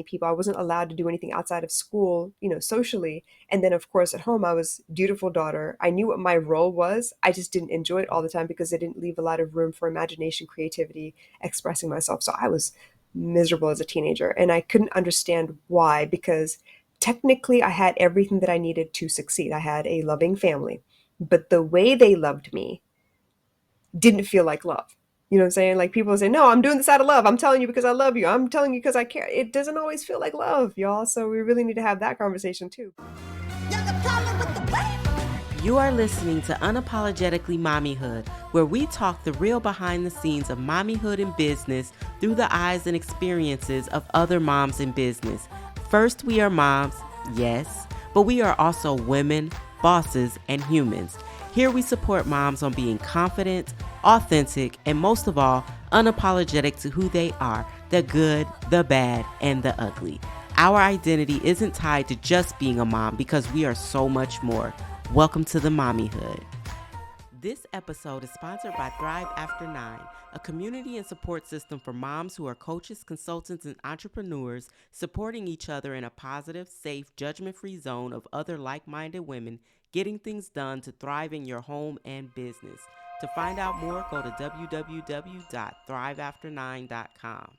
people. I wasn't allowed to do anything outside of school, socially. And then, of course, at home, I was dutiful daughter. I knew what my role was. I just didn't enjoy it all the time because it didn't leave a lot of room for imagination, creativity, expressing myself. So I was miserable as a teenager, and I couldn't understand why, because technically I had everything that I needed to succeed. I had a loving family, but the way they loved me didn't feel like love. You know what I'm saying? Like people say, no, I'm doing this out of love. I'm telling you because I love you. I'm telling you because I care. It doesn't always feel like love, y'all. So we really need to have that conversation too. You are listening to Unapologetically Mommyhood, where we talk the real behind the scenes of mommyhood and business through the eyes and experiences of other moms in business. First, we are moms, yes, but we are also women, bosses, and humans. Here we support moms on being confident, authentic, and most of all, unapologetic to who they are, the good, the bad, and the ugly. Our identity isn't tied to just being a mom because we are so much more. Welcome to the MommyHood. This episode is sponsored by Thrive After 9, a community and support system for moms who are coaches, consultants, and entrepreneurs supporting each other in a positive, safe, judgment-free zone of other like-minded women getting things done to thrive in your home and business. To find out more, go to www.thriveafter9.com.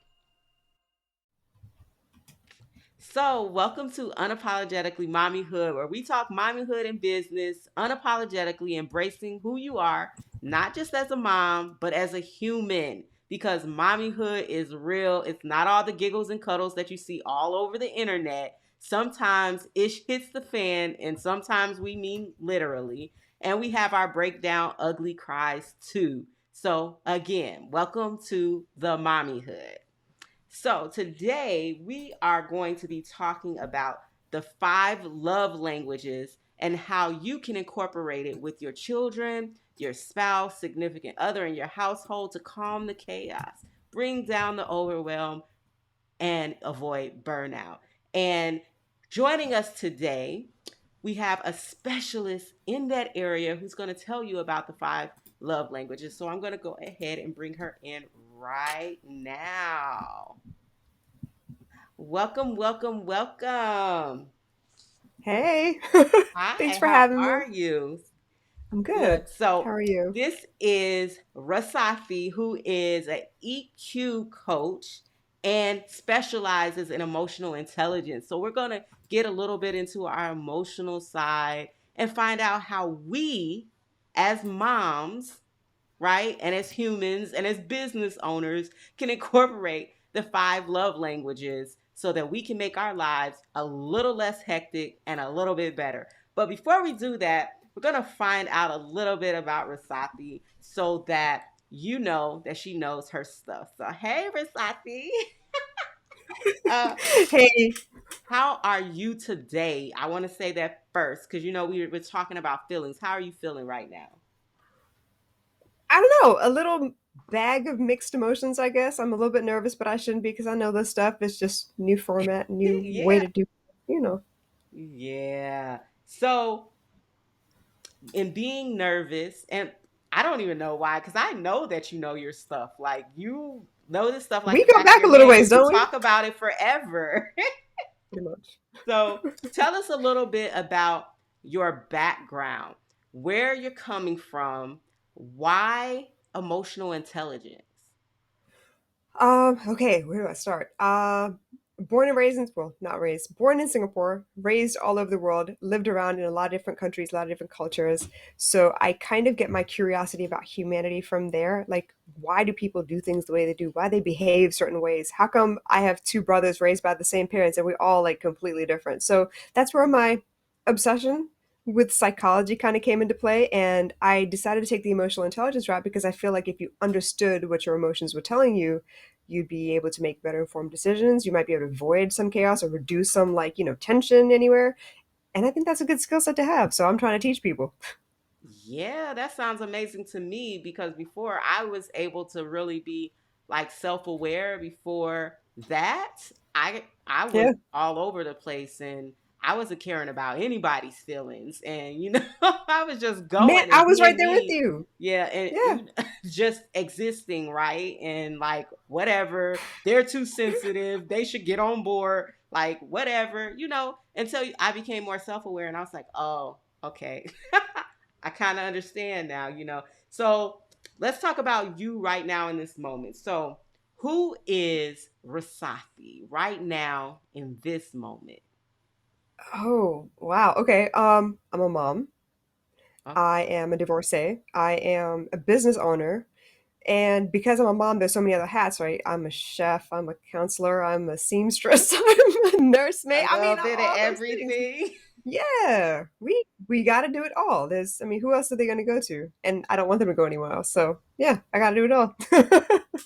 So, welcome to Unapologetically Mommyhood, where we talk mommyhood and business, unapologetically embracing who you are, not just as a mom, but as a human. Because mommyhood is real. It's not all the giggles and cuddles that you see all over the internet. Sometimes ish hits the fan, and sometimes we mean literally. And we have our breakdown ugly cries too. So, again, welcome to the mommyhood. So, today we are going to be talking about the 5 love languages and how you can incorporate it with your children, your spouse, significant other in your household to calm the chaos, bring down the overwhelm, and avoid burnout. And joining us today, we have a specialist in that area who's going to tell you about the 5 love languages. So, I'm going to go ahead and bring her in right now. Welcome, welcome, welcome. Hey, thanks Hi, for how having me. are you? I'm good. Good. How So, are you? this is Rasathi, who is an EQ coach and specializes in emotional intelligence. So, we're going to get a little bit into our emotional side and find out how we, as moms, right, and as humans and as business owners, can incorporate the 5 love languages so that we can make our lives a little less hectic and a little bit better. But before we do that, we're going to find out a little bit about Rasathi so that you know that she knows her stuff. So, hey, Rasathi. uh, Hey, how are you today? I want to say that first because you know we're talking about feelings. How are you feeling right now? I don't know, a little bag of mixed emotions, I guess. I'm a little bit nervous, but I shouldn't be because I know this stuff is just new format, new way Yeah. to do, you know. Yeah. So, in being nervous, and I don't even know why, because I know that you know your stuff. Like, you know this stuff like We the go back of back a your little hand. You ways, can don't we? talk about it forever. Pretty much. So, tell us a little bit about your background, where you're coming from, why emotional intelligence. Okay, where do I start? Born and raised in, well, not raised, born in Singapore, raised all over the world, lived around in a lot of different countries, a lot of different cultures. So I kind of get my curiosity about humanity from there. Like, why do people do things the way they do? Why they behave certain ways? How come I have 2 brothers raised by the same parents and we all like completely different? So that's where my obsession with psychology kind of came into play, and I decided to take the emotional intelligence route because I feel like if you understood what your emotions were telling you, you'd be able to make better informed decisions. You might be able to avoid some chaos or reduce some, like, tension anywhere. And I think that's a good skill set to have. So I'm trying to teach people. Yeah, that sounds amazing to me because before I was able to really be like self-aware before that, I was Yeah. all over the place and I wasn't caring about anybody's feelings, and I was just Man, going I and was right being there with me. you. Yeah, and Yeah. just existing, right? And like whatever, they're too sensitive. They should get on board, like whatever, until I became more self-aware and I was like, "Oh, okay." I kind of understand now. So, let's talk about you right now in this moment. So, who is Rasathi right now in this moment? Oh, wow. Okay. I'm a mom. I Okay. am a divorcee. I am a business owner. And because I'm a mom, there's so many other hats, right? I'm a chef, I'm a counselor, I'm a seamstress, I'm a nursemaid. A I little mean, bit of all those things. everything. Yeah, we got to do it all. I mean, who else are they going to go to? And I don't want them to go anywhere else. So yeah, I got to do it all.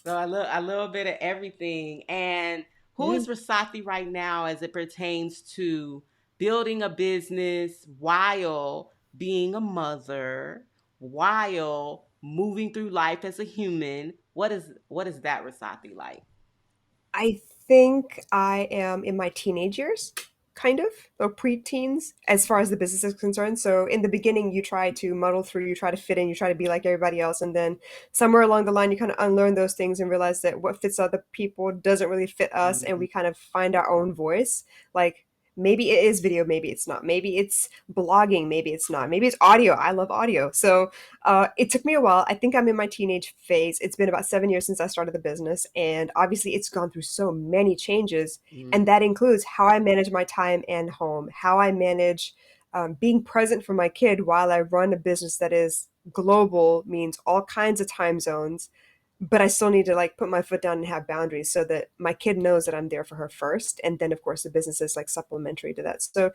So a little bit of everything. And who Yeah. is Rasathi right now as it pertains to building a business while being a mother, while moving through life as a human? What is that Rasathi like? I think I am in my teenage years, kind of, or preteens, as far as the business is concerned. So in the beginning, you try to muddle through, you try to fit in, you try to be like everybody else, and then somewhere along the line, you kind of unlearn those things and realize that what fits other people doesn't really fit us, and Mhm. we kind of find our own voice. Like maybe it is video, maybe it's not. Maybe it's blogging, maybe it's not. Maybe it's audio. I love audio. So it took me a while. I think I'm in my teenage phase. It's been about 7 years since I started the business, and obviously, it's gone through so many changes. And Mhm. that includes how I manage my time and home, how I manage being present for my kid while I run a business that is global, means all kinds of time zones. But I still need to like put my foot down and have boundaries so that my kid knows that I'm there for her first. And then, of course, the business is like supplementary to that. So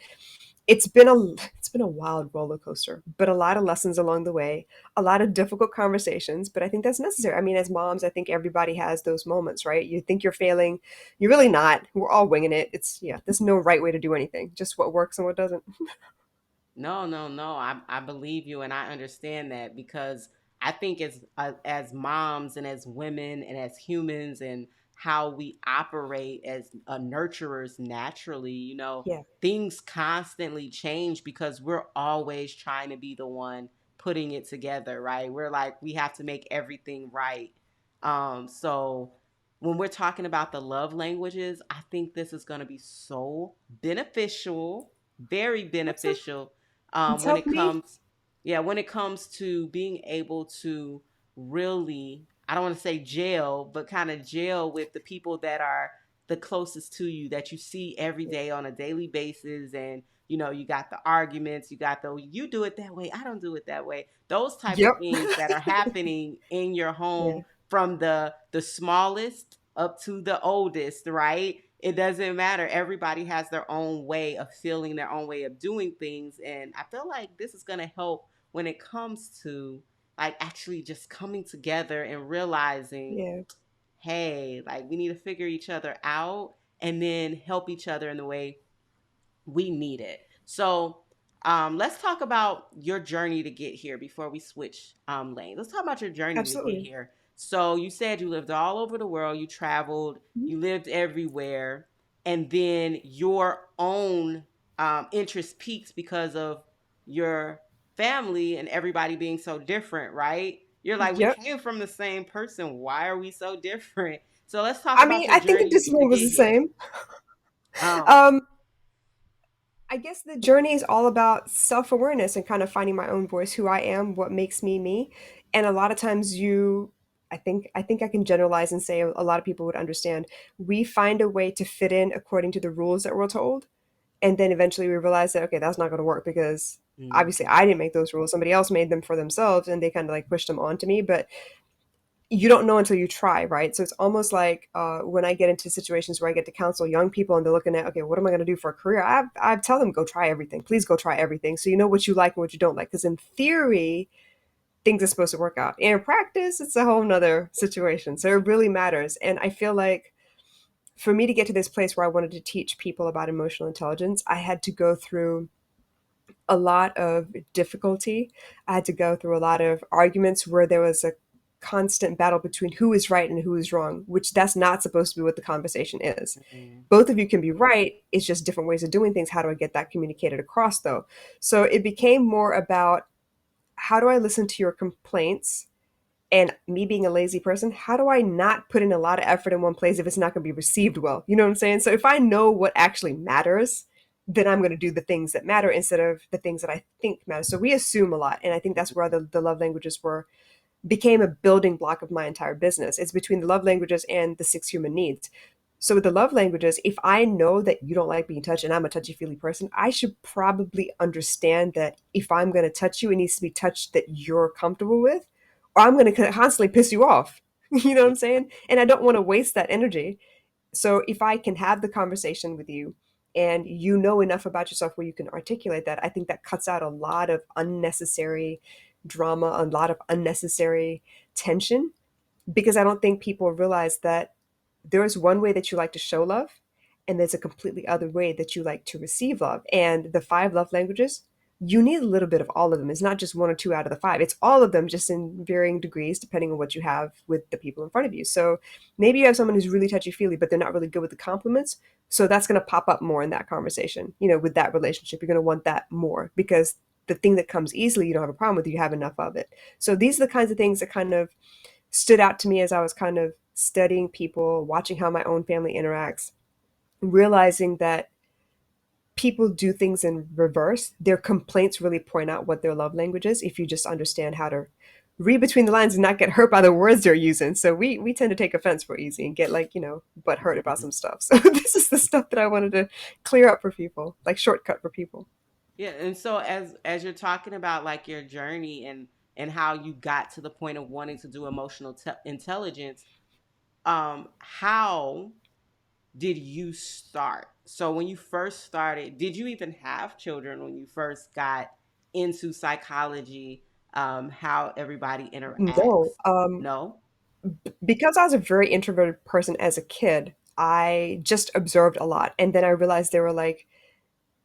it's been a wild roller coaster, but a lot of lessons along the way, a lot of difficult conversations, but I think that's necessary. I mean, as moms, I think everybody has those moments, right? You think you're failing, you're really not. We're all winging it. Yeah, there's no right way to do anything, just what works and what doesn't. No, no, no. I believe you, and I understand that because I think as moms and as women and as humans and how we operate as nurturers naturally, Yeah, things constantly change because we're always trying to be the one putting it together, right? We're like we have to make everything right. So when we're talking about the love languages, I think this is going to be so beneficial, very awesome. beneficial It's when it helped me. comes yeah, when it comes to being able to really, I don't want to say jail, but kind of jail with the people that are the closest to you that you see every Yeah. day on a daily basis. And you got the arguments, you got the you do it that way, I don't do it that way, those type of Yep. things that are happening in your Yeah. home, from the smallest up to the oldest, right? It doesn't matter. Everybody has their own way of feeling, their own way of doing things. And I feel like this is going to help when it comes to like actually just coming together and realizing, Yeah. hey, like we need to figure each other out and then help each other in the way we need it. So let's talk about your journey to get here before we switch lanes. Let's talk about your journey to get Absolutely. here. So you said you lived all over the world, you traveled, Mhm. you lived everywhere, and then your own interest peaks because of your family and everybody being so different, right? You're like, we Yep. came from the same person. Why are we so different? So let's talk I about mean, your I think the journey to discipline was get the here. same. Um, Um, I guess the journey is all about self-awareness and kind of finding my own voice, who I am, what makes me me. And a lot of times I think I can generalize and say a lot of people would understand. We find a way to fit in according to the rules that we're told, and then eventually we realize that okay, that's not going to work because obviously mhm. I didn't make those rules. Somebody else made them for themselves and they kind of like pushed them onto me, but you don't know until you try, right? So it's almost like when I get into situations where I get to counsel young people and they're looking at, okay, what am I going to do for a career? I tell them, go try everything. Please go try everything. So you know what you like and what you don't like. Because in theory, things are supposed to work out. In practice, it's a whole nother situation. So it really matters. And I feel like for me to get to this place where I wanted to teach people about emotional intelligence, I had to go through a lot of difficulty. I had to go through a lot of arguments where there was a constant battle between who is right and who is wrong, which that's not supposed to be what the conversation is. Mhm. Both of you can be right. It's just different ways of doing things. How do I get that communicated across, though? So it became more about how do I listen to your complaints, and me being a lazy person, how do I not put in a lot of effort in one place if it's not going to be received well? You know what I'm saying? So if I know what actually matters, then I'm going to do the things that matter instead of the things that I think matter. So we assume a lot. And I think that's where the love languages were became a building block of my entire business. It's between the love languages and the six human needs. So with the love languages, if I know that you don't like being touched and I'm a touchy feely person, I should probably understand that if I'm going to touch you, it needs to be touched that you're comfortable with, or I'm going to constantly piss you off. You know what I'm saying? And I don't want to waste that energy. So if I can have the conversation with you and you know enough about yourself where you can articulate that, I think that cuts out a lot of unnecessary drama, a lot of unnecessary tension, because I don't think people realize that there is one way that you like to show love, and there's a completely other way that you like to receive love. And the five love languages, you need a little bit of all of them. It's not just one or two out of the five. It's all of them, just in varying degrees, depending on what you have with the people in front of you. So maybe you have someone who's really touchy feely, but they're not really good with the compliments. So that's going to pop up more in that conversation. With that relationship, you're going to want that more because the thing that comes easily, you don't have a problem with, you have enough of it. So these are the kinds of things that kind of stood out to me as I was kind of studying people, watching how my own family interacts, realizing that people do things in reverse. Their complaints really point out what their love language is if you just understand how to read between the lines and not get hurt by the words they're using. So we tend to take offense real easy and get butt hurt about some stuff. So this is the stuff that I wanted to clear up for people, like shortcut for people. Yeah, and so as you're talking about like your journey and how you got to the point of wanting to do emotional intelligence, how did you start? So when you first started, did you even have children when you first got into psychology? How everybody No, interacts? No. because I was a very introverted person as a kid, I just observed a lot. And then I realized there were like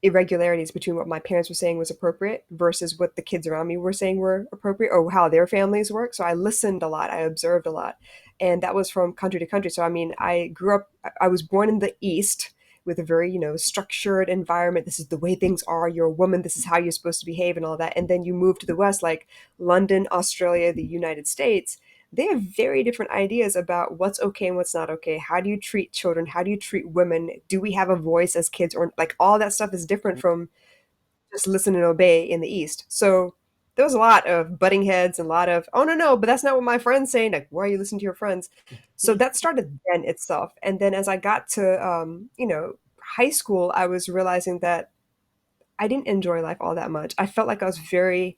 irregularities between what my parents were saying was appropriate versus what the kids around me were saying were appropriate or how their families work. So I listened a lot, I observed a lot. And that was from country to country. So I mean, I grew up, I was born in the East with a very, structured environment. This is the way things are. You're a woman. This is how you're supposed to behave and all that. And then you move to the West, like London, Australia, the United States. They have very different ideas about what's okay and what's not okay. How do you treat children? How do you treat women? Do we have a voice as kids? Or like all that stuff is different from just listen and obey in the East. So there was a lot of butting heads and a lot of, oh, no, no, but that's not what my friend's saying. Like, why are you listening to your friends? So that started then itself. And then as I got to, high school, I was realizing that I didn't enjoy life all that much. I felt like I was very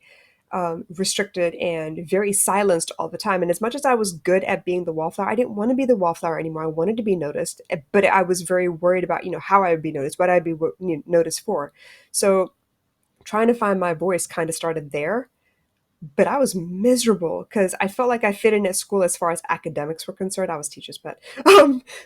restricted and very silenced all the time. And as much as I was good at being the wallflower, I didn't want to be the wallflower anymore. I wanted to be noticed, but I was very worried about, how I would be noticed, what I'd be noticed for. So trying to find my voice kind of started there, but I was miserable because I felt like I fit in at school as far as academics were concerned. I was teacher's pet,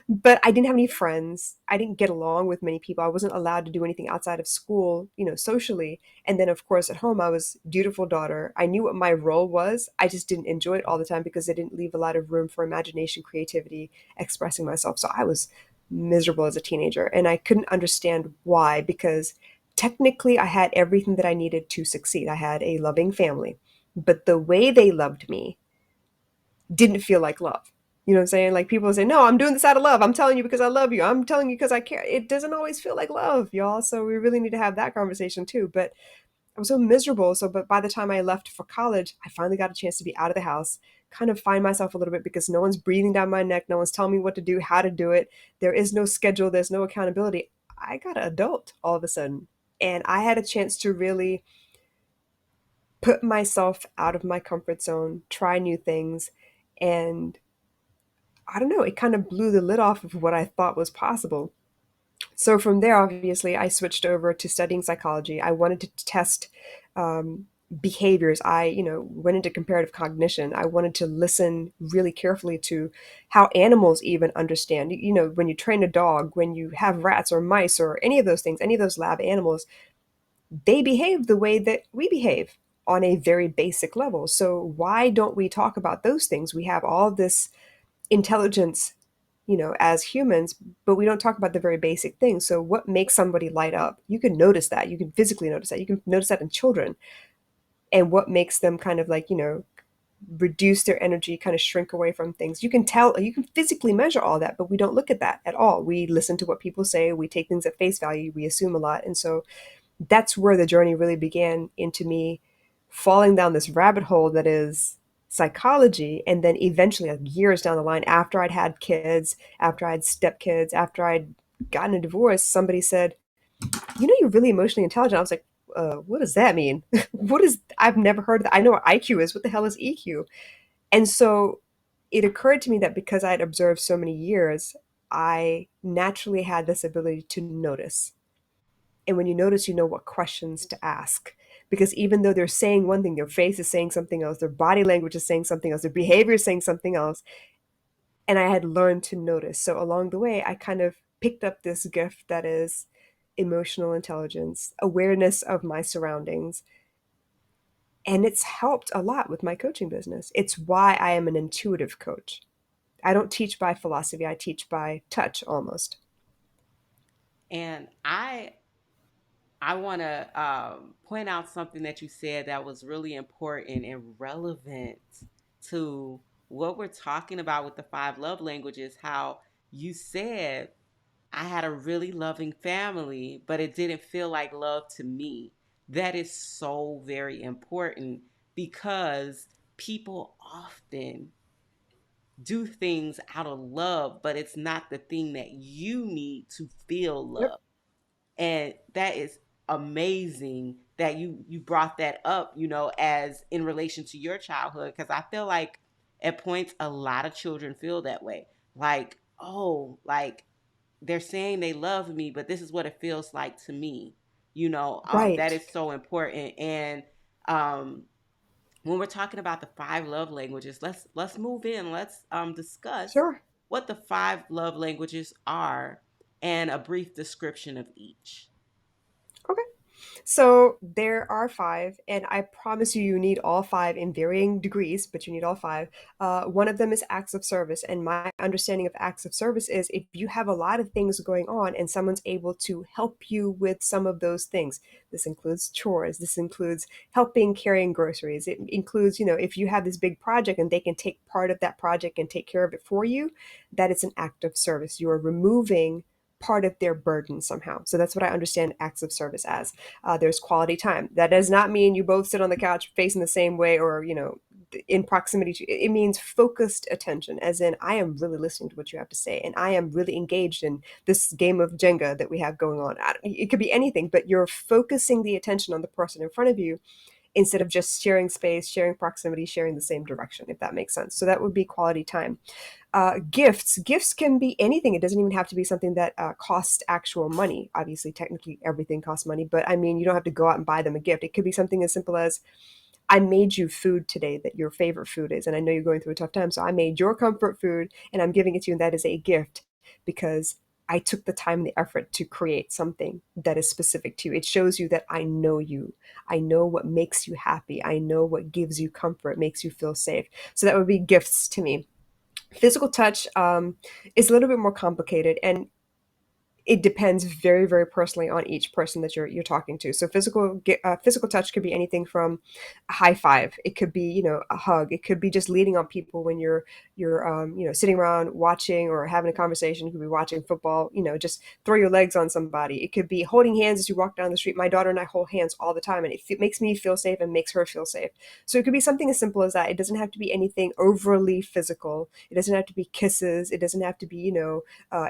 but I didn't have any friends. I didn't get along with many people. I wasn't allowed to do anything outside of school, socially. And then, of course, at home, I was dutiful daughter. I knew what my role was. I just didn't enjoy it all the time because it didn't leave a lot of room for imagination, creativity, expressing myself. So I was miserable as a teenager, and I couldn't understand why because technically I had everything that I needed to succeed. I had a loving family, but the way they loved me didn't feel like love. You know what I'm saying? Like people say, no, I'm doing this out of love. I'm telling you because I love you. I'm telling you because I care. It doesn't always feel like love, y'all. So we really need to have that conversation too. But I was so miserable. So, but by the time I left for college, I finally got a chance to be out of the house, kind of find myself a little bit because no one's breathing down my neck. No one's telling me what to do, how to do it. There is no schedule. There's no accountability. I got an adult all of a sudden. And I had a chance to really put myself out of my comfort zone, try new things, and I don't know, it kind of blew the lid off of what I thought was possible. So from there, obviously, I switched over to studying psychology. I wanted to test behaviors. I, went into comparative cognition. I wanted to listen really carefully to how animals even understand. When you train a dog, when you have rats or mice or any of those things, any of those lab animals, they behave the way that we behave on a very basic level. So why don't we talk about those things? We have all this intelligence, as humans, but we don't talk about the very basic things. So what makes somebody light up? You can notice that. You can physically notice that. You can notice that in children. And what makes them kind of like, reduce their energy, kind of shrink away from things. You can tell, you can physically measure all that, but we don't look at that at all. We listen to what people say, we take things at face value, we assume a lot. And so that's where the journey really began, into me falling down this rabbit hole that is psychology. And then eventually, like years down the line, after I'd had kids, after I'd stepkids, after I'd gotten a divorce, somebody said, you're really emotionally intelligent. I was like, what does that mean? I've never heard of that. I know what IQ is. What the hell is EQ? And so it occurred to me that because I'd observed so many years, I naturally had this ability to notice. And when you notice, you know what questions to ask. Because even though they're saying one thing, their face is saying something else, their body language is saying something else, their behavior is saying something else. And I had learned to notice. So along the way, I kind of picked up this gift that is emotional intelligence, awareness of my surroundings. And it's helped a lot with my coaching business. It's why I am an intuitive coach. I don't teach by philosophy, I teach by touch almost. And I want to point out something that you said that was really important and relevant to what we're talking about with the five love languages. How you said, I had a really loving family, but it didn't feel like love to me. That is so very important because people often do things out of love, but it's not the thing that you need to feel Yep. love. And that is amazing that you brought that up, as in relation to your childhood, because I feel like at points a lot of children feel that way. Like, oh, like they're saying they love me, but this is what it feels like to me. That Right. is so important. And um when we're talking about the five love languages, let's move in. Let's discuss Sure. what the five love languages are and a brief description of each. Okay. So there are five, and I promise you, you need all five in varying degrees, but you need all five. One of them is acts of service, and my understanding of acts of service is if you have a lot of things going on and someone's able to help you with some of those things. This includes chores. This includes helping carrying groceries. It includes, if you have this big project and they can take part of that project and take care of it for you, that is an act of service. You are removing part of their burden somehow. So that's what I understand acts of service as. There's quality time. That does not mean you both sit on the couch facing the same way, or, in proximity to. It means focused attention, as in I am really listening to what you have to say, and I am really engaged in this game of Jenga that we have going on. It could be anything, but you're focusing the attention on the person in front of you instead of just sharing space, sharing proximity, sharing the same direction, if that makes sense. So that would be quality time. Gifts can be anything. It doesn't even have to be something that costs actual money. Obviously, technically everything costs money, but I mean, you don't have to go out and buy them a gift. It could be something as simple as, I made you food today that your favorite food is, and I know you're going through a tough time, so I made your comfort food and I'm giving it to you, and that is a gift because I took the time and the effort to create something that is specific to you. It shows you that I know you. I know what makes you happy. I know what gives you comfort, makes you feel safe. So that would be gifts to me. Physical touch is a little bit more complicated, and it depends very, very personally on each person that you're talking to. So physical touch could be anything from a high five. It could be, a hug. It could be just leaning on people when you're sitting around watching or having a conversation. You could be watching football. Just throw your legs on somebody. It could be holding hands as you walk down the street. My daughter and I hold hands all the time, and it makes me feel safe and makes her feel safe. So it could be something as simple as that. It doesn't have to be anything overly physical. It doesn't have to be kisses. It doesn't have to be,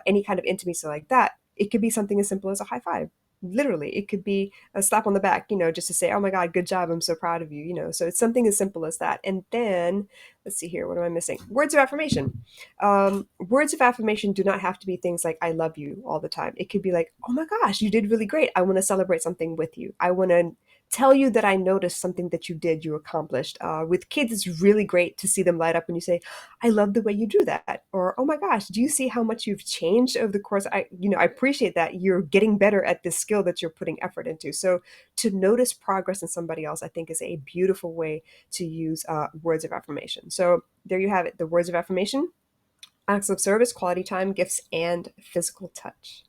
any kind of intimacy like that. It could be something as simple as a high five. Literally, it could be a slap on the back, just to say, oh my God, good job. I'm so proud of you, So it's something as simple as that. And then, let's see here, what am I missing? Words of affirmation. Words of affirmation do not have to be things like, I love you all the time. It could be like, oh my gosh, you did really great. I want to celebrate something with you. I want to tell you that I noticed something that you did, you accomplished. With kids, it's really great to see them light up when you say, "I love the way you drew that," or "Oh my gosh, do you see how much you've changed over the course?" I appreciate that you're getting better at this skill that you're putting effort into. So to notice progress in somebody else, I think, is a beautiful way to use words of affirmation. So there you have it: the words of affirmation, acts of service, quality time, gifts, and physical touch.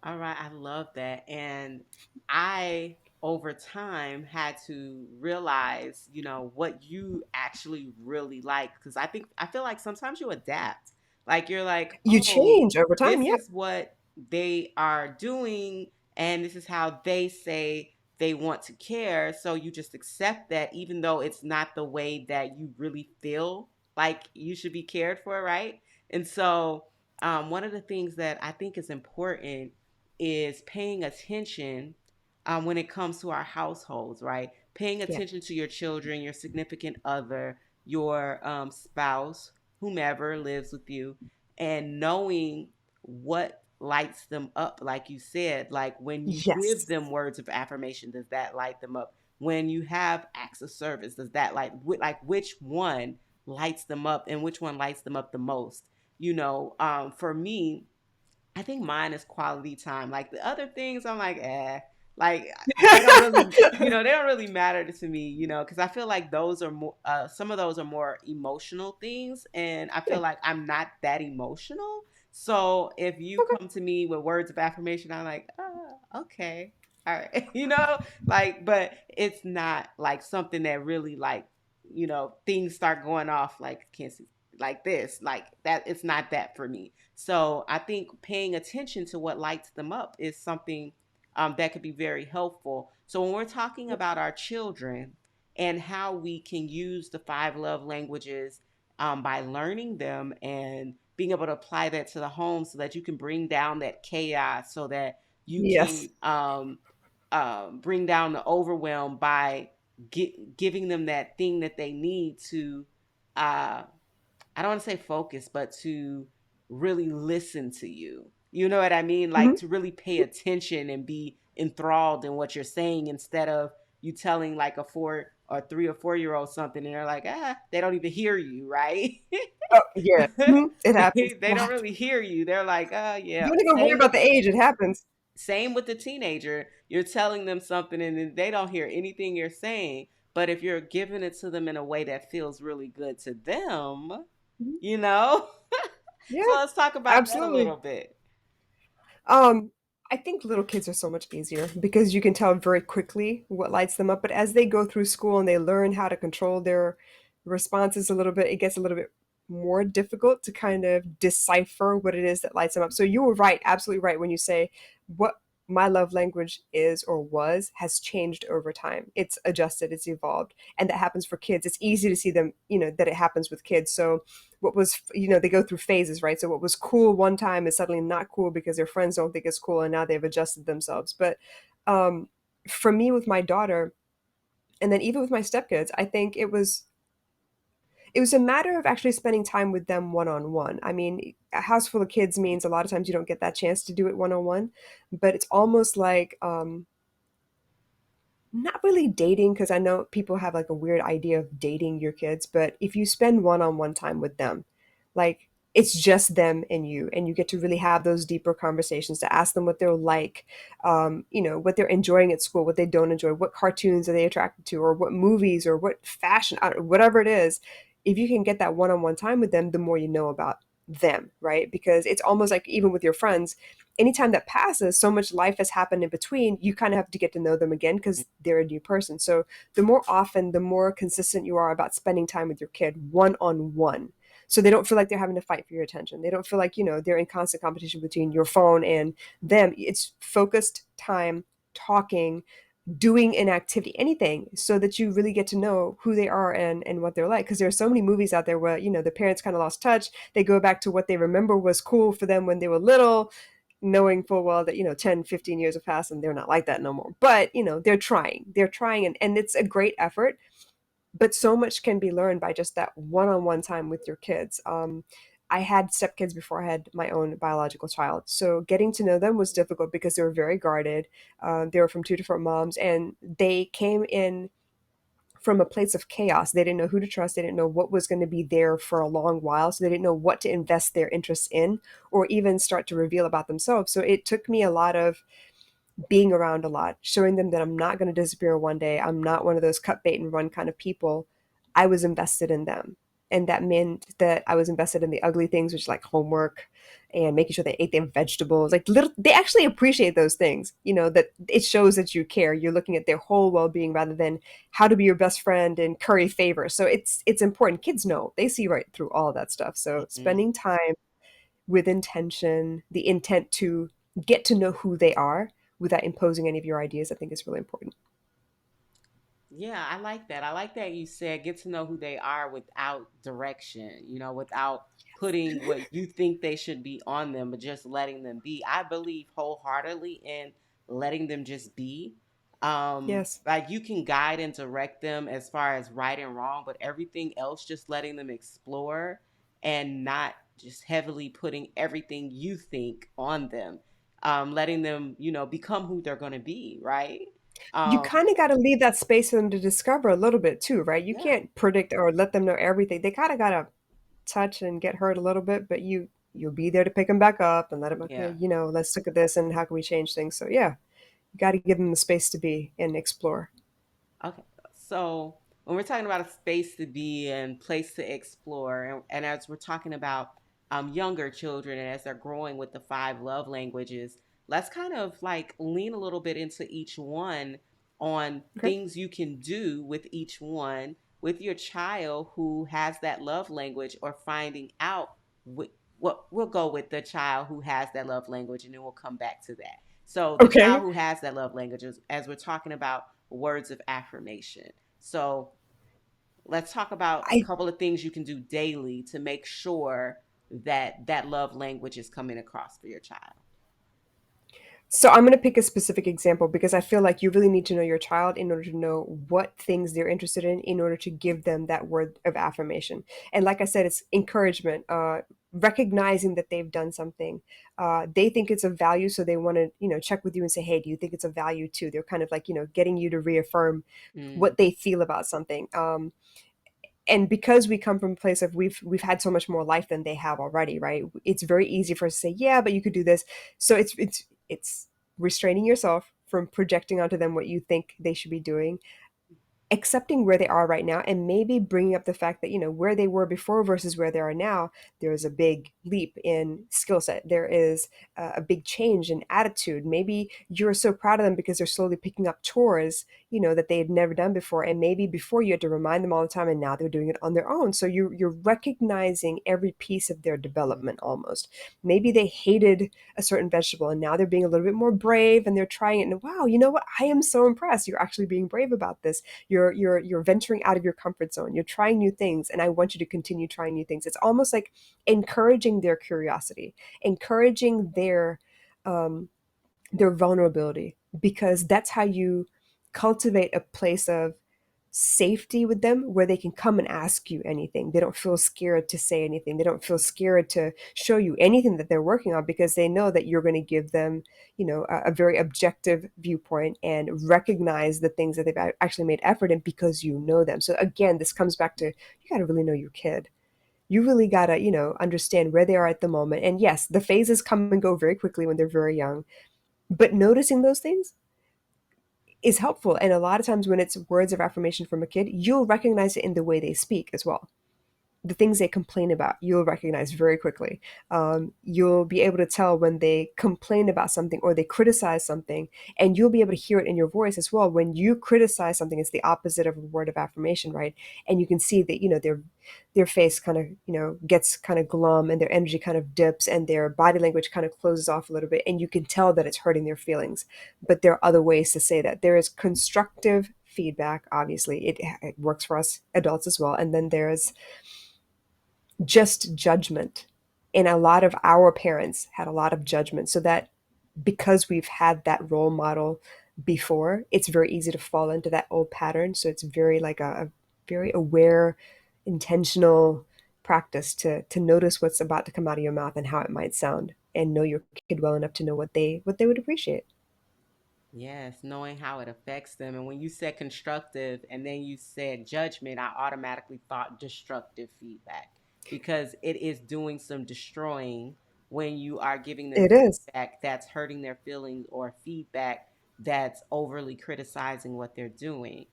All right, I love that. And I, over time, had to realize, what you actually really like. Because I feel like sometimes you adapt. Like you're like, You oh, change over time. this Yep. is what they are doing, and this is how they say they want to care. So you just accept that, even though it's not the way that you really feel like you should be cared for, right? And so, one of the things that I think is important is paying attention when it comes to our households, right? Paying Yeah. attention to your children, your significant other, your spouse, whomever lives with you, and knowing what lights them up, like you said. Like when you give Yes. them words of affirmation, does that light them up? When you have acts of service, does that like which one lights them up and which one lights them up the most? For me, I think mine is quality time. Like the other things, I'm like, like they don't really, they don't really matter to me, because I feel like those are more, some of those are more emotional things, and I Yeah. feel like I'm not that emotional. So if you Okay. come to me with words of affirmation, I'm like, okay, all right, like, but it's not like something that really like, things start going off like can't see like this, like that. It's not that for me. So I think paying attention to what lights them up is something that could be very helpful. So when we're talking Yep. about our children and how we can use the five love languages by learning them and being able to apply that to the home so that you can bring down that chaos, so that you Yes. can bring down the overwhelm by giving them that thing that they need to uh, I don't want to say focus, but to really listen to you. You know what I mean? Like Mhm. to really pay attention and be enthralled in what you're saying instead of you telling like a 4 or 3 or 4 year old something and they're like, they don't even hear you, right? Oh, yeah. Mhm. It happens They a don't lot. really hear you. They're like, yeah. Don't even worry about the age. It happens. Same with the teenager. You're telling them something and then they don't hear anything you're saying. But if you're giving it to them in a way that feels really good to them, Mhm. you know? So Yeah, let's talk about that a absolutely. little bit. Um, I think little kids are so much easier because you can tell very quickly what lights them up. But as they go through school and they learn how to control their responses a little bit, it gets a little bit more difficult to kind of decipher what it is that lights them up. So you were right, absolutely right, when you say what my love language is or was has changed over time. It's adjusted, it's evolved. And that happens for kids. It's easy to see them, that it happens with kids. So what was, they go through phases, right? So what was cool one time is suddenly not cool because their friends don't think it's cool and now they've adjusted themselves. But um, for me with my daughter, and then even with my stepkids, I think it was a matter of actually spending time with them one on one. I mean, a house full of kids means a lot of times you don't get that chance to do it one on one, but it's almost like not really dating, because I know people have like a weird idea of dating your kids, but if you spend one-on-one time with them, like it's just them and you get to really have those deeper conversations to ask them what they're like, what they're enjoying at school, what they don't enjoy, what cartoons are they attracted to, or what movies, or what fashion, whatever it is. If you can get that one-on-one time with them, the more you know about them, right? Because it's almost like even with your friends, anytime that passes, so much life has happened in between, you kind of have to get to know them again because they're a new person. So the more often, the more consistent you are about spending time with your kid one on one. So they don't feel like they're having to fight for your attention. They don't feel like, they're in constant competition between your phone and them. It's focused time talking, doing an activity, anything, so that you really get to know who they are and what they're like. Because there are so many movies out there where, the parents kind of lost touch. They go back to what they remember was cool for them when they were little, knowing full well that 10, 15 years have passed and they're not like that no more. But they're trying, and it's a great effort, but so much can be learned by just that one-on-one time with your kids. I had stepkids before I had my own biological child. So getting to know them was difficult because they were very guarded. They were from two different moms, and they came in from a place of chaos. They didn't know who to trust. They didn't know what was going to be there for a long while. So they didn't know what to invest their interests in or even start to reveal about themselves. So it took me a lot of being around a lot, showing them that I'm not going to disappear one day. I'm not one of those cut bait and run kind of people. I was invested in them. And that meant that I was invested in the ugly things, which is like homework and making sure they ate their vegetables. Like little, they actually appreciate those things, that it shows that you care. You're looking at their whole well-being rather than how to be your best friend and curry favor. So it's important. Kids know, they see right through all of that stuff. So Mm. spending time with intention, the intent to get to know who they are without imposing any of your ideas, I think is really important. Yeah, I like that. I like that you said get to know who they are without direction, without putting what you think they should be on them, but just letting them be. I believe wholeheartedly in letting them just be. Yes. Like you can guide and direct them as far as right and wrong, but everything else just letting them explore and not just heavily putting everything you think on them. Letting them, become who they're going to be, right? You Um, kind of got to leave that space for them to discover a little bit too, right? You yeah. can't predict or let them know everything. They kind of got to touch and get hurt a little bit, but you'll be there to pick them back up and let them, okay, Yeah. let's look at this and how can we change things. So yeah, you got to give them the space to be and explore. Okay. So when we're talking about a space to be and place to explore, and as we're talking about younger children and as they're growing with the five love languages, let's kind of like lean a little bit into each one on Okay. things you can do with each one with your child who has that love language or finding out what we'll go with the child who has that love language and then we'll come back to that. So the child Okay. who has that love language is, as we're talking about words of affirmation. So let's talk about a I couple of things you can do daily to make sure that that love language is coming across for your child. So I'm going to pick a specific example because I feel like you really need to know your child in order to know what things they're interested in order to give them that word of affirmation. And like I said, it's encouragement, recognizing that they've done something. They think it's of value, so they want to, check with you and say, "Hey, do you think it's of value too?" They're kind of like, getting you to reaffirm Mm, what they feel about something. And because we come from a place of we've had so much more life than they have already, right? It's very easy for us to say, yeah, but you could do this. So it's restraining yourself from projecting onto them what you think they should be doing, accepting where they are right now, and maybe bringing up the fact that where they were before versus where they are now, there is a big leap in skill set. There is a big change in attitude. Maybe you're so proud of them because they're slowly picking up chores that they had never done before, and maybe before you had to remind them all the time and now they're doing it on their own. So you're recognizing every piece of their mm, development almost. Maybe they hated a certain vegetable and now they're being a little bit more brave and they're trying it, and wow, you know what, I am so impressed, you're actually being brave about this. You're venturing out of your comfort zone. You're trying new things, and I want you to continue trying new things. It's almost like encouraging their curiosity, encouraging um, their vulnerability, because that's how you cultivate a place of safety with them where they can come and ask you anything. They don't feel scared to say anything. They don't feel scared to show you anything that they're working on because they know that you're going to give them, a very objective viewpoint and recognize the things that they've actually made effort in because you know them. So again, this comes back to you got to really know your kid. You really got to, understand where they are at the moment. And yes, the phases come and go very quickly when they're very young, but noticing those things is helpful. And a lot of times when it's words of affirmation from a kid, you'll recognize it in the way they speak as well. The things they complain about, you'll recognize very quickly. You'll be able to tell when they complain about something or they criticize something, and you'll be able to hear it in your voice as well. When you criticize something, it's the opposite of a word of affirmation, right? And you can see that their face kind of gets kind of glum and their energy kind of dips and their body language kind of closes off a little bit, and you can tell that it's hurting their feelings. But there are other ways to say that. There is constructive feedback, obviously it works for us adults as well, and then there's just judgment. And a lot of our parents had a lot of judgment. So that because we've had that role model before, it's very easy to fall into that old pattern. So it's very like a very aware, intentional, practice to notice what's about to come out of your mouth and how it might sound, and know your kid well enough to know what they would appreciate. Yes, knowing how it affects them. And when you said constructive and then you said judgment, I automatically thought destructive feedback because it is doing some destroying when you are giving them It is. feedback that's hurting their feelings or feedback that's overly criticizing what they're doing.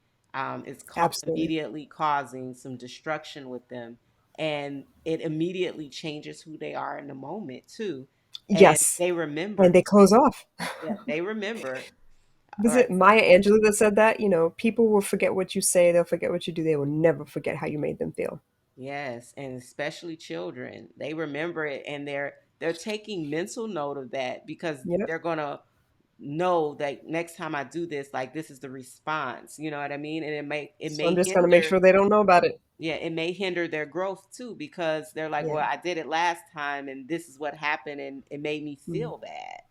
Absolutely. Immediately causing some destruction with them. And it immediately changes who they are in the moment, too. And Yes. they And remember. they close off. Yeah, they remember. All Was right. it Maya Angelou that said that? People will forget what you say, they'll forget what you do, they will never forget how you made them feel. Yes, and especially children. They remember it and they're taking mental note of that because Yep. they're going to know that next time I do this, like this is the response, you know what I mean? And it So I'm may just gonna make hinder, sure they don't know about it. yeah, it may hinder their growth too because they're like, Yeah. well, I did it last time and this is what happened and it made me Mhm. feel bad.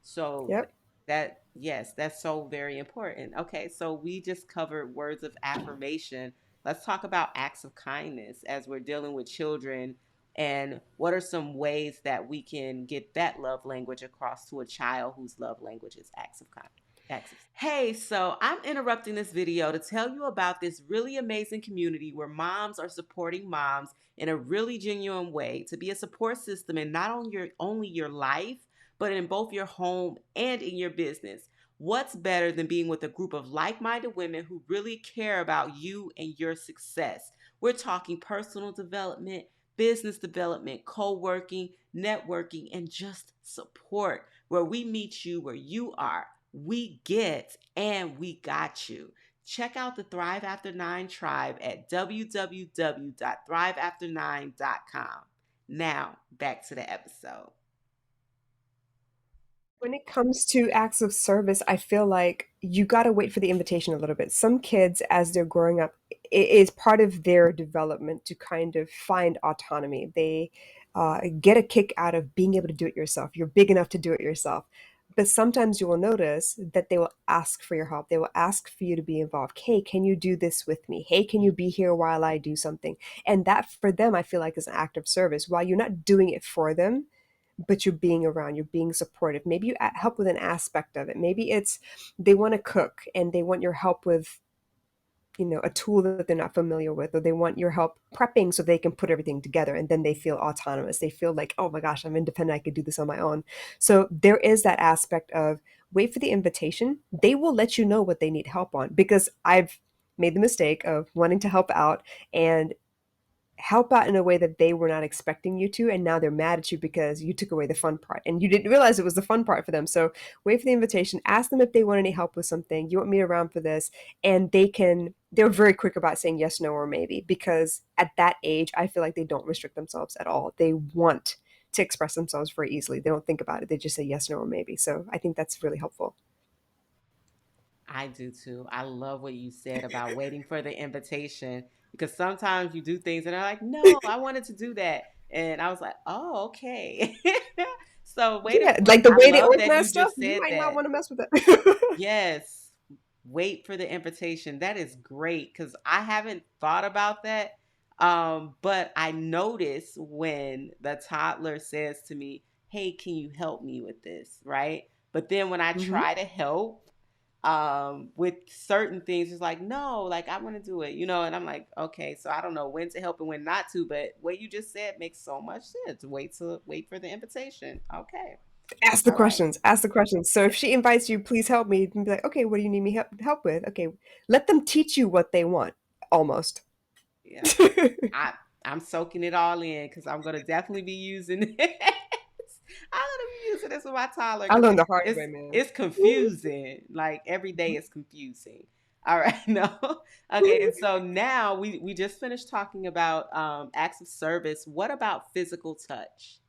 So Yep. that, yes, that's so very important. Okay, so we just covered words of affirmation. Let's talk about acts of kindness as we're dealing with children, and what are some ways that we can get that love language across to a child whose love language is acts of kindness. Hey, so I'm interrupting this video to tell you about this really amazing community where moms are supporting moms in a really genuine way to be a support system in not only your life, but in both your home and in your business. What's better than being with a group of like minded women who really care about you and your success? We're talking personal development, business development, co working, networking, and just support where we meet you where you are. We get and we got you. Check out the Thrive After 9 tribe at www.thriveafter9.com. Now, back to the episode. When it comes to acts of service, I feel like you gotta wait for the invitation a little bit. Some kids, as they're growing up, it is part of their development to kind of find autonomy. They get a kick out of being able to do it yourself. You're big enough to do it yourself. But sometimes you will notice that they will ask for your help. They will ask for you to be involved. Hey, can you do this with me? Hey, can you be here while I do something? And that for them, I feel like is an act of service. While you're not doing it for them, but you're being around, you're being supportive. Maybe you help with an aspect of it. Maybe it's they want to cook and they want your help with, a tool that they're not familiar with, or they want your help prepping so they can put everything together, and then they feel autonomous. They feel like, oh my gosh, I'm independent. I could do this on my own. So there is that aspect of wait for the invitation. They will let you know what they need help on, because I've made the mistake of wanting to help out and help out in a way that they were not expecting you to, and now they're mad at you because you took away the fun part and you didn't realize it was the fun part for them. So wait for the invitation, ask them if they want any help with something, you want me around for this, and they're very quick about saying yes, no, or maybe, because at that age I feel like they don't restrict themselves at all. They want to express themselves very easily. They don't think about it, they just say yes, no, or maybe. So I think that's really helpful. I do too. I love what you said about waiting for the invitation because sometimes you do things and they're like, no, I wanted to do that. And I was like, oh, okay. So waiting Yeah, for, like the I way they love that organize you stuff, just you said might not that. want to mess with it. Yes, wait for the invitation. That is great because I haven't thought about that. But I notice when the toddler says to me, hey, can you help me with this? Right. But then when I Hmm. try to help, with certain things, it's like, no, like I want to do it, and I'm like, okay, so I don't know when to help and when not to, but what you just said makes so much sense. Wait for the invitation. Okay. Ask the All right. questions. Ask the questions. So if she invites you, please help me, you can be like, okay, what do you need me help with? Okay, let them teach you what they want, almost. Yeah. I I'm soaking it all in because I'm gonna definitely be using this. I'm gonna be using this with my toddler I because learned the hard it's way, man. it's confusing. Like every day is confusing. All right, no, okay. And so now we just finished talking about acts of service. What about physical touch?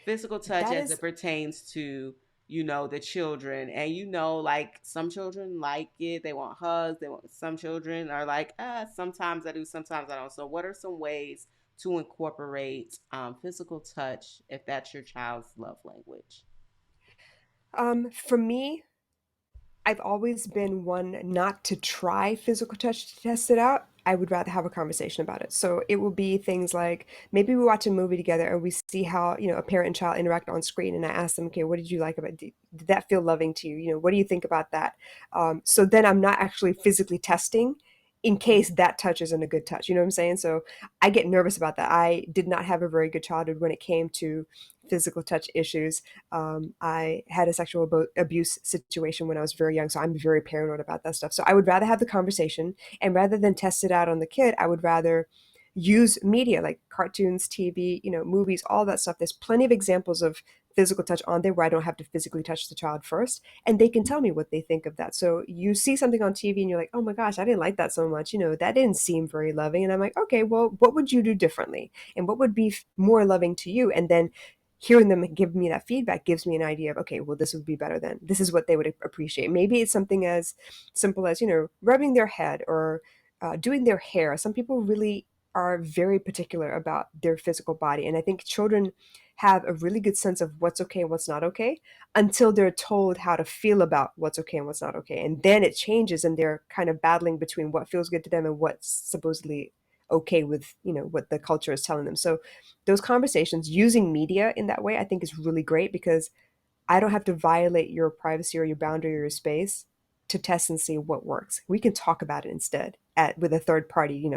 Physical touch That as is it pertains to the children, and like some children like it, they want hugs, they want, some children are like, sometimes I do, sometimes I don't. So what are some ways to incorporate physical touch if that's your child's love language? for me. I've always been one not to try physical touch to test it out. I would rather have a conversation about it. So it will be things like maybe we watch a movie together and we see how, a parent and child interact on screen, and I ask them, okay, what did you like about it? Did that feel loving to you? What do you think about that? So then I'm not actually physically testing in case that touch isn't a good touch. You know what I'm saying? So I get nervous about that. I did not have a very good childhood when it came to physical touch issues. I had a sexual abuse situation when I was very young, so I'm very paranoid about that stuff. So I would rather have the conversation, and rather than test it out on the kid, I would rather use media like cartoons, TV, movies, all that stuff. There's plenty of examples of physical touch on there where I don't have to physically touch the child first, and they can tell me what they think of that. So you see something on TV and you're like, oh my gosh, I didn't like that so much. That didn't seem very loving. And I'm like, okay, well, what would you do differently? And what would be more loving to you? And then hearing them give me that feedback gives me an idea of, okay, well, this would be better then. This is what they would appreciate. Maybe it's something as simple as, rubbing their head or doing their hair. Some people really are very particular about their physical body. And I think children have a really good sense of what's okay and what's not okay until they're told how to feel about what's okay and what's not okay. And then it changes and they're kind of battling between what feels good to them and what's supposedly okay with, what the culture is telling them. So those conversations using media in that way, I think is really great because I don't have to violate your privacy or your boundary or your space to test and see what works. We can talk about it instead with a third party,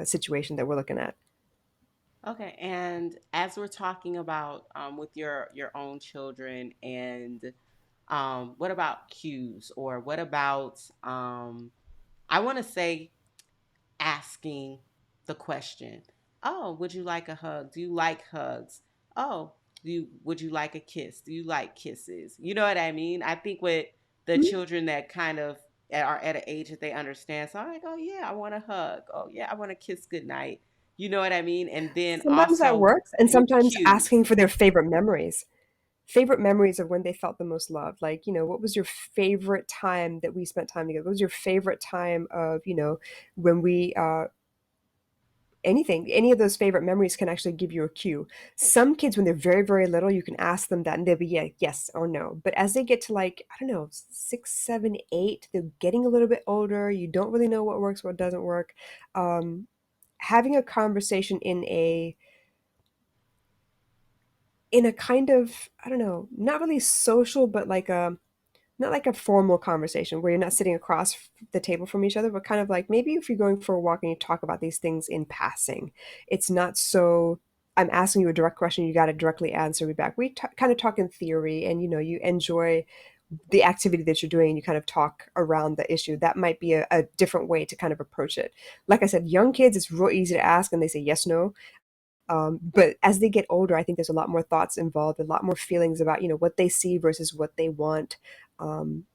situation that we're looking at. Okay, and as we're talking about with your own children, and what about cues, or what about I want to say asking the question, oh, would you like a hug? Do you like hugs? Oh, would you like a kiss? Do you like kisses? You know what I mean? I think with the Mhm. children that kind of are at an age that they understand, so I'm like, oh yeah, I want a hug. Oh yeah, I want a kiss goodnight. You know what I mean? And then Sometimes that also works, and with sometimes cues. asking for their favorite memories of when they felt the most love. Like, what was your favorite time that we spent time together? What was your favorite time of, when we anything, any of those favorite memories can actually give you a cue. Some kids, when they're very, very little, you can ask them that and they'll be yeah, yes or no. But as they get to, like, I don't know, 6, 7, 8, they're getting a little bit older. You don't really know what works, what doesn't work. Um, Having a conversation in a kind of, I don't know, not really social, but like a not like a formal conversation where you're not sitting across the table from each other, but kind of like maybe if you're going for a walk and you talk about these things in passing, it's not so. I'm asking you a direct question, you got to directly answer me back. We kind of talk in theory, and you enjoy the activity that you're doing, and you kind of talk around the issue. That might be a different way to kind of approach it. Like I said, young kids, it's real easy to ask, and they say yes, no. But as they get older, I think there's a lot more thoughts involved, a lot more feelings about what they see versus what they want. Um,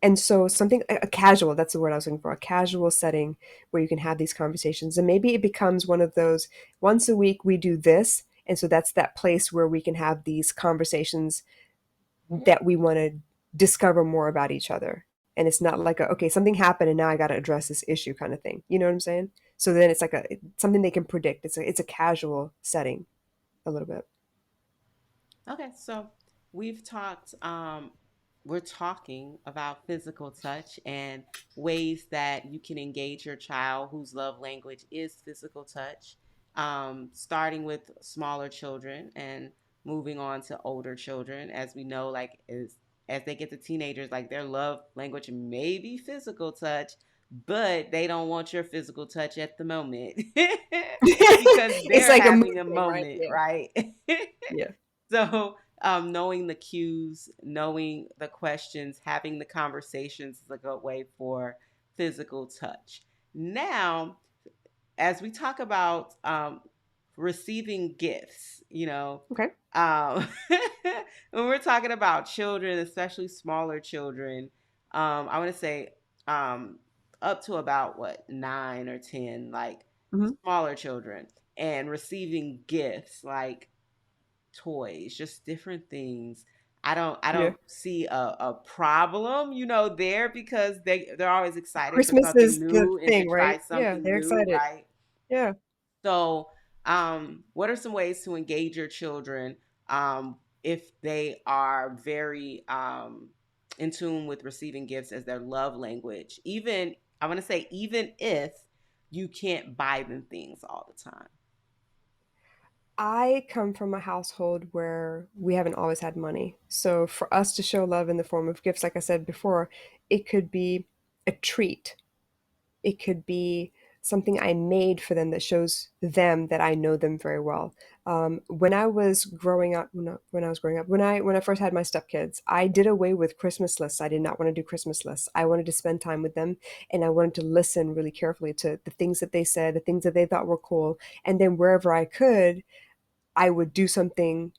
and so something a casual, that's the word I was looking for, a casual setting where you can have these conversations. And maybe it becomes one of those once a week we do this. And so that's that place where we can have these conversations that we want to discover more about each other. And it's not like okay, something happened and now I got to address this issue kind of thing. You know what I'm saying? So then it's like something they can predict. It's a casual setting a little bit. Okay, so we've talked, we're talking about physical touch and ways that you can engage your child whose love language is physical touch, starting with smaller children and moving on to older children. As we know, like, as they get to teenagers, like, their love language may be physical touch, but they don't want your physical touch at the moment because It's they're like a mood having a thing, right? moment, Yeah. right? Yeah. So, knowing the cues, knowing the questions, having the conversations is a good way for physical touch. Now, as we talk about receiving gifts, Okay. um, when we're talking about children, especially smaller children, I want to say um, up to about what, 9 or 10, like Hmm. smaller children, and receiving gifts like toys, just different things. I Yeah. don't see a problem, there, because they're always excited for Christmas something is the new and to thing, try right? Yeah, something they're new, excited. right? Yeah. So, what are some ways to engage your children if they are very in tune with receiving gifts as their love language. Even, I want to say, even if you can't buy them things all the time. I come from a household where we haven't always had money. So for us to show love in the form of gifts, like I said before, it could be a treat. It could be something I made for them that shows them that I know them very well. When I was growing up, not when I was growing up, when I first had my stepkids, I did away with Christmas lists. I did not want to do Christmas lists. I wanted to spend time with them, and I wanted to listen really carefully to the things that they said, the things that they thought were cool, and then wherever I could, I would do something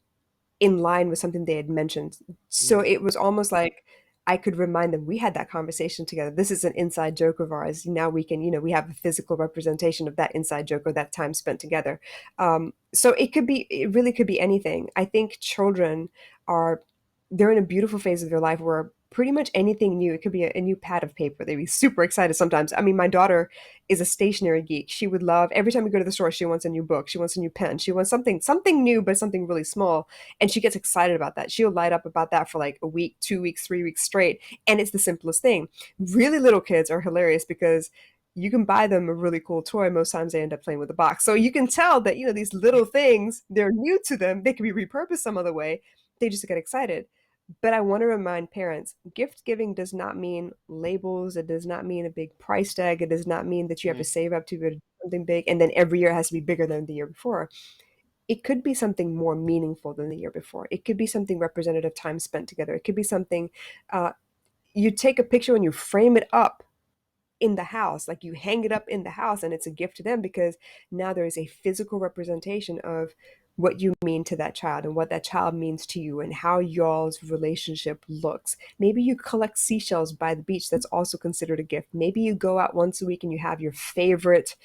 in line with something they had mentioned. So Mm. it was almost like I could remind them we had that conversation together. This is an inside joke of ours. Now we can, we have a physical representation of that inside joke or that time spent together. So it really could be anything. I think children are, they're in a beautiful phase of their life where pretty much anything new, it could be a new pad of paper. They'd be super excited sometimes. I mean, my daughter is a stationery geek. She would love every time we go to the store, she wants a new book, she wants a new pen, she wants something new, but something really small, and she gets excited about that. She'll light up about that for like a week, 2 weeks, 3 weeks straight, and it's the simplest thing. Really little kids are hilarious because you can buy them a really cool toy. Most times they end up playing with the box, so you can tell that these little things, they're new to them. They can be repurposed some other way. They just get excited. But I want to remind parents, gift giving does not mean labels. It does not mean a big price tag. It does not mean that you have to Mm. save up to go to something big and then every year it has to be bigger than the year before. It could be something more meaningful than the year before. It could be something representative time spent together. It could be something, uh, you take a picture and you frame it up in the house, like you hang it up in the house, and it's a gift to them because now there is a physical representation of what you mean to that child and what that child means to you and how y'all's relationship looks. Maybe you collect seashells by the beach. That's also considered a gift. Maybe you go out once a week and you have your favorite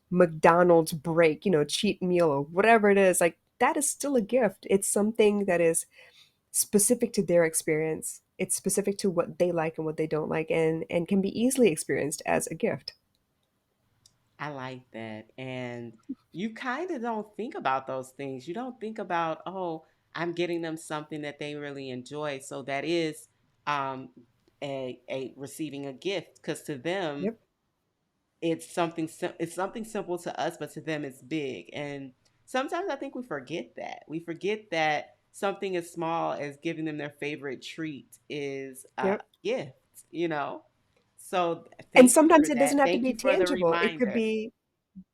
McDonald's break, cheat meal or whatever it is. Like that is still a gift. It's something that is specific to their experience. It's specific to what they like and what they don't like, and can be easily experienced as a gift. I like that. And you kind of don't think about those things. You don't think about, oh, I'm getting them something that they really enjoy. So that is um, a receiving a gift because to them, Yep. it's something simple to us, but to them it's big. And sometimes I think we forget that. We forget that something as small as giving them their favorite treat is a Yep. gift, you know? So And thank you for sometimes it that. doesn't have to Thank be you for the tangible. It could reminder. be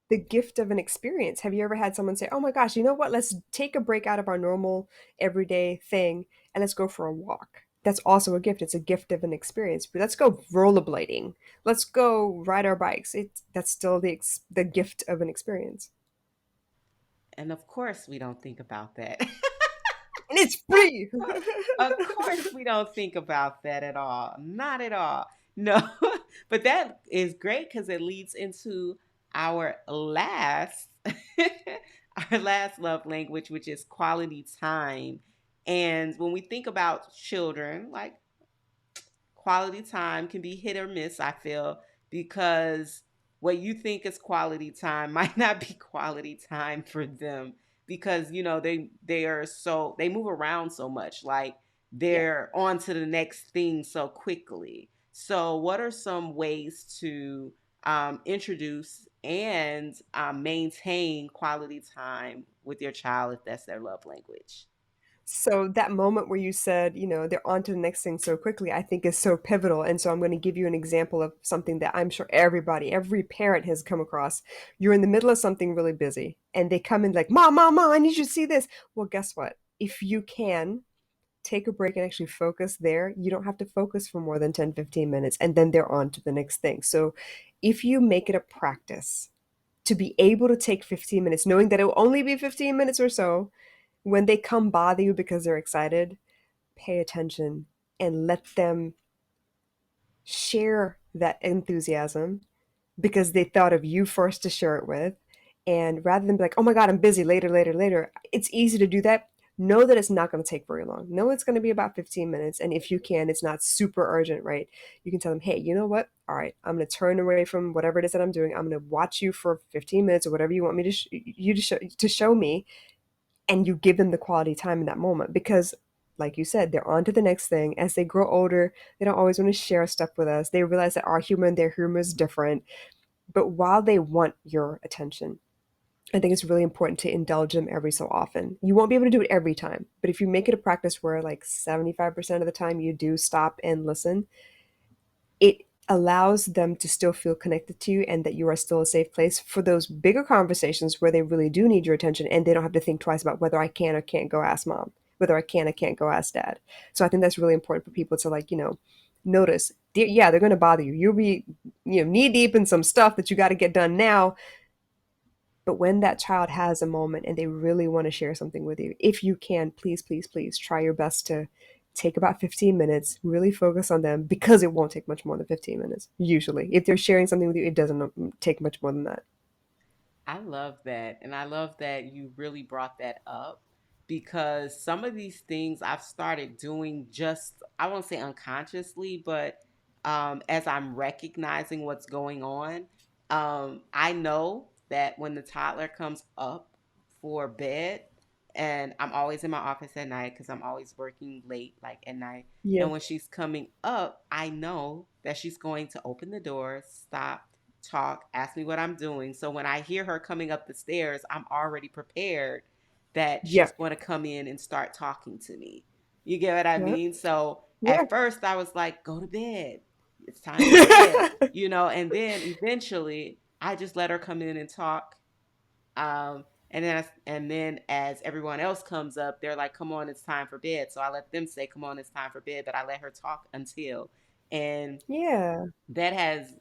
the gift of an experience. Have you ever had someone say, "Oh my gosh, you know what? Let's take a break out of our normal everyday thing and let's go for a walk." That's also a gift. It's a gift of an experience. But let's go rollerblading. Let's go ride our bikes. That's still the gift of an experience. And of course, we don't think about that. And it's free. Of course, we don't think about that at all. Not at all. No, but that is great because it leads into our last, our last love language, which is quality time. And when we think about children, like quality time can be hit or miss, I feel, because what you think is quality time might not be quality time for them because they are so they move around so much, like Yeah. they're on to the next thing so quickly. So what are some ways to introduce and maintain quality time with your child if that's their love language? So that moment where you said, they're on to the next thing so quickly, I think is so pivotal. And so I'm going to give you an example of something that I'm sure every parent has come across. You're in the middle of something really busy, and they come in like, "Mom, Mom, Mom, I need you to see this." Well, guess what? If you can take a break and actually focus there, you don't have to focus for more than 10, 15 minutes, and then they're on to the next thing. So if you make it a practice to be able to take 15 minutes, knowing that it will only be 15 minutes or so, when they come bother you because they're excited, pay attention and let them share that enthusiasm because they thought of you first to share it with. And rather than be like, "Oh my God, I'm busy, later, later, later," it's easy to do that. Know that it's not going to take very long. Know it's going to be about 15 minutes. And if you can, it's not super urgent, right? You can tell them, "Hey, you know what? All right, I'm going to turn away from whatever it is that I'm doing. I'm going to watch you for 15 minutes or whatever you want me to show me." And you give them the quality time in that moment because like you said, they're on to the next thing. As they grow older, they don't always want to share stuff with us. They realize that our humor and their humor is different. But while they want your attention, I think it's really important to indulge them every so often. You won't be able to do it every time, but if you make it a practice where like 75% of the time you do stop and listen, it allows them to still feel connected to you and that you are still a safe place for those bigger conversations where they really do need your attention and they don't have to think twice about whether I can or can't go ask mom, whether I can or can't go ask dad. So I think that's really important for people to like, notice. Yeah, they're going to bother you. You'll be, knee deep in some stuff that you got to get done now, but when that child has a moment and they really want to share something with you, if you can, please, please, please try your best to take about 15 minutes, really focus on them because it won't take much more than 15 minutes. Usually, if they're sharing something with you, it doesn't take much more than that. I love that. And I love that you really brought that up because some of these things I've started doing just, I won't say unconsciously, but as I'm recognizing what's going on, I know that when the toddler comes up for bed, and I'm always in my office at night because I'm always working late, like at night. Yeah. And when she's coming up, I know that she's going to open the door, stop, talk, ask me what I'm doing. So when I hear her coming up the stairs, I'm already prepared that Yeah. she's going to come in and start talking to me. You get what I Yeah. mean? So Yeah. at first I was like, go to bed. It's time for bed, and then eventually I just let her come in and talk. And then as everyone else comes up, they're like, "Come on, it's time for bed." So I let them say, "Come on, it's time for bed," but I let her talk until. And Yeah. that has,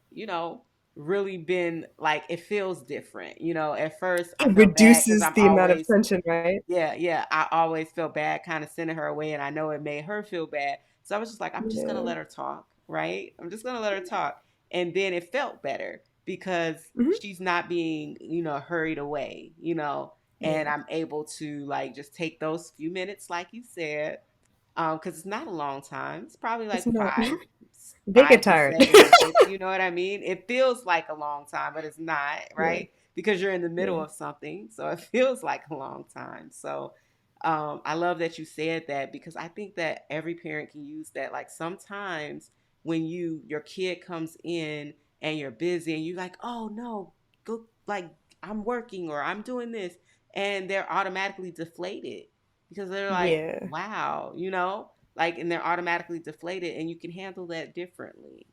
really been like it feels different. At first I It felt bad because reduces I'm the amount of always tension, right? yeah, yeah. I always felt bad kind of sending her away, and I know it made her feel bad. So I was just like, I'm just gonna Yeah. let her talk, right? I'm just gonna let her talk. And then it felt better because Hmm. she's not being, hurried away, and Yeah. I'm able to like just take those few minutes, like you said, because it's not a long time. It's probably It's like not. five, They get five to tired. 7 minutes. You know what I mean? It feels like a long time, but it's not, Yeah. right? Because you're in the middle Yeah. of something, so it feels like a long time. So I love that you said that because I think that every parent can use that. Like sometimes when your kid comes in and you're busy and you're like, oh no, go like I'm working or I'm doing this, and they're automatically deflated because they're like, Yeah. wow, like, and they're automatically deflated, and you can handle that differently.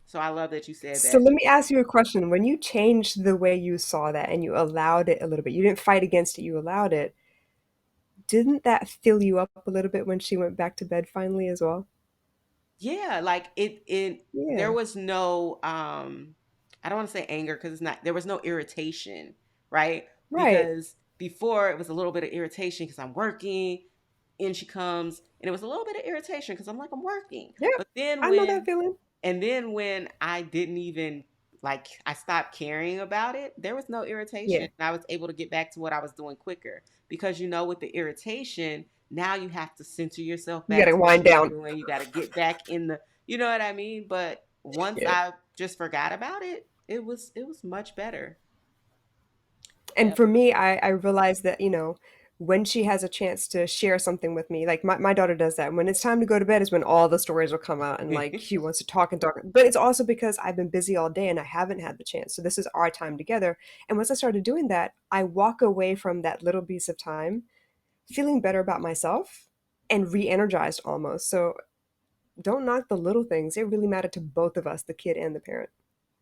So I love that you said So that. let me ask you a question. When you changed the way you saw that and you allowed it a little bit, you didn't fight against it, you allowed it, didn't that fill you up a little bit when she went back to bed finally as well? Yeah, like there Yeah. was no I don't want to say anger because it's not, there was no irritation, right? Right. Because before it was a little bit of irritation because I'm working, and she comes and it was a little bit of irritation because I'm like, I'm working. Yeah. But then I know that feeling. when I didn't even like, I stopped caring about it, there was no irritation. Yeah. I was able to get back to what I was doing quicker because, with the irritation, now you have to center yourself You back gotta to what wind you're down. doing. You got to get back in you know what I mean? But once Yeah. I just forgot about it, it was much better. And Yeah. for me, I realized that, when she has a chance to share something with me, like my daughter does that. When it's time to go to bed is when all the stories will come out and like she wants to talk and talk. But it's also because I've been busy all day and I haven't had the chance. So this is our time together. And once I started doing that, I walk away from that little piece of time feeling better about myself and re-energized almost. So don't knock the little things. They really matter to both of us, the kid and the parent.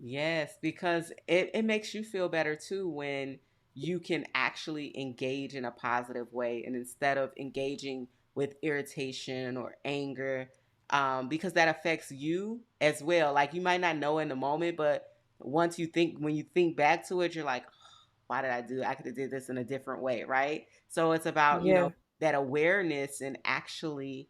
Yes, because it makes you feel better too when you can actually engage in a positive way, and instead of engaging with irritation or anger, because that affects you as well. Like you might not know in the moment, but when you think back to it, you're like, why did I do it? I could have did this in a different way, right? So it's about, Yeah. that awareness and actually,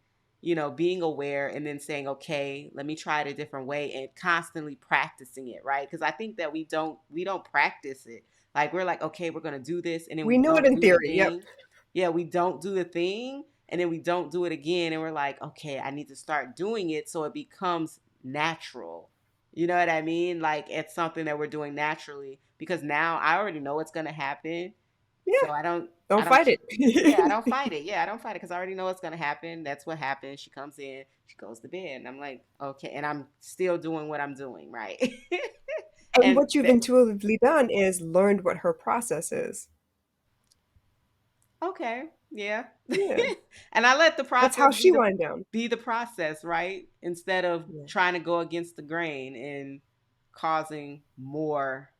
being aware and then saying, okay, let me try it a different way and constantly practicing it, right? Because I think that we don't practice it. Like we're like, okay, we're gonna do this, and then we We know it don't in do the theory. Yep. thing. Yeah, we don't do the thing, and then we don't do it again, and we're like, okay, I need to start doing it so it becomes natural. You know what I mean? Like it's something that we're doing naturally because now I already know what's gonna happen. Yeah, So I don't, I don't don't, fight yeah, I it. don't fight it. Yeah, I don't fight it because I already know what's gonna happen. That's what happens. She comes in, she goes to bed, and I'm like, okay, and I'm still doing what I'm doing, right? And and what you've that, intuitively done is learned what her process is. okay, yeah. Yeah, And I let the that's process how she wind down. be the process, right? Instead of Yeah. trying to go against the grain and causing more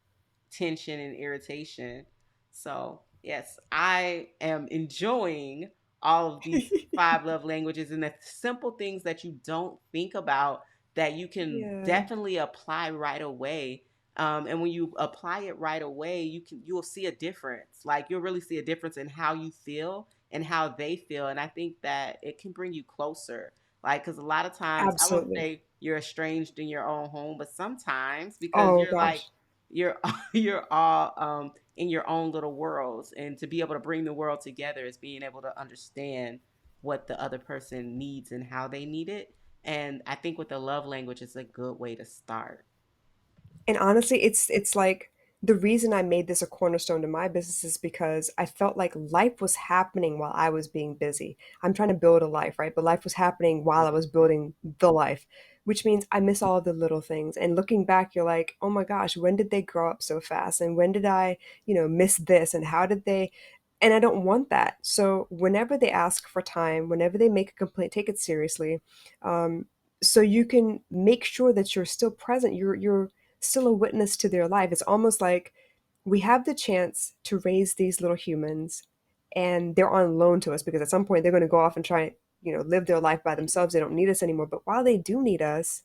tension and irritation. So, yes, I am enjoying all of these five love languages and the simple things that you don't think about that you can Yeah, definitely apply right away. And when you apply it right away, you'll see a difference. Like you'll really see a difference in how you feel and how they feel. And I think that it can bring you closer. Like, because a lot of times, I won't absolutely. say you're estranged in your own home, but sometimes because Oh you're like gosh. you're you're all in your own little worlds, and to be able to bring the world together is being able to understand what the other person needs and how they need it. And I think with the love language, it's a good way to start. And honestly, it's like the reason I made this a cornerstone to my business is because I felt like life was happening while I was being busy. I'm trying to build a life, right? But life was happening while I was building the life, which means I miss all of the little things. And looking back, you're like, oh my gosh, when did they grow up so fast? And when did I, miss this? And how did they? And I don't want that. So whenever they ask for time, whenever they make a complaint, take it seriously. Um, so you can make sure that you're still present. You're still a witness to their life. It's almost like we have the chance to raise these little humans and they're on loan to us because at some point they're going to go off and try, live their life by themselves. They don't need us anymore. But while they do need us,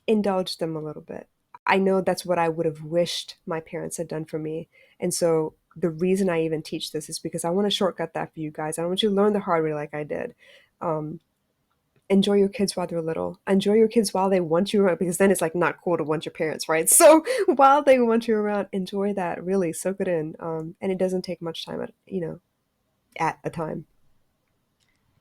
indulge them a little bit. I know that's what I would have wished my parents had done for me. And so the reason I even teach this is because I want to shortcut that for you guys. I don't want you to learn the hard way like I did. Um, Enjoy your kids while they're little. Enjoy your kids while they want you around because then it's like not cool to want your parents, right? So while they want you around, enjoy that. Really soak it in. And it doesn't take much time at a time.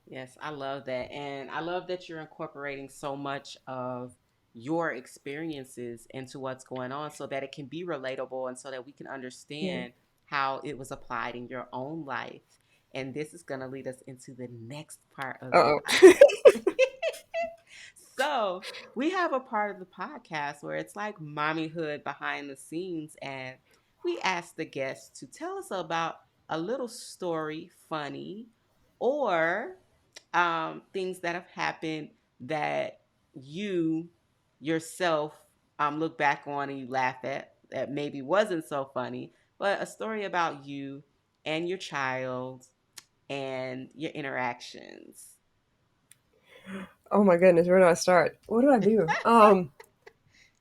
Yes, I love that. And I love that you're incorporating so much of your experiences into what's going on so that it can be relatable and so that we can Yeah. understand how it was applied in your own life. And this is going to lead us into the next part of the Uh podcast. oh. So, we have a part of the podcast where it's like mommyhood behind the scenes, and we ask the guests to tell us about a little story, funny, or things that have happened that you yourself look back on and you laugh at that maybe wasn't so funny, but a story about you and your child and your interactions. Oh my goodness, where do I start? What do I do?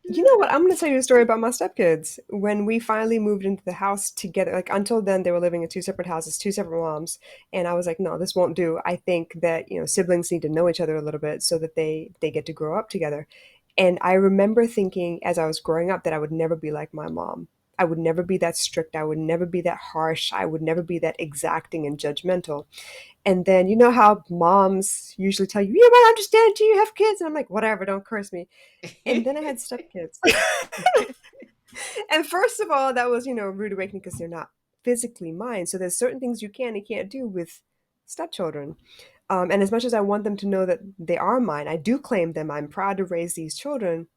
You know what? I'm going to tell you a story about my stepkids. When we finally moved into the house together, like until then, they were living in two separate houses, two separate moms. And I was like, no, this won't do. I think that, siblings need to know each other a little bit so that they get to grow up together. And I remember thinking as I was growing up that I would never be like my mom. I would never be that strict. I would never be that harsh. I would never be that exacting and judgmental. And then, you know how moms usually tell you, you don't understand until you have kids. And I'm like, whatever, don't curse me. And then I had stepkids. And first of all, that was, a rude awakening because they're not physically mine. So there's certain things you can and can't do with stepchildren. And as much as I want them to know that they are mine, I do claim them. I'm proud to raise these children.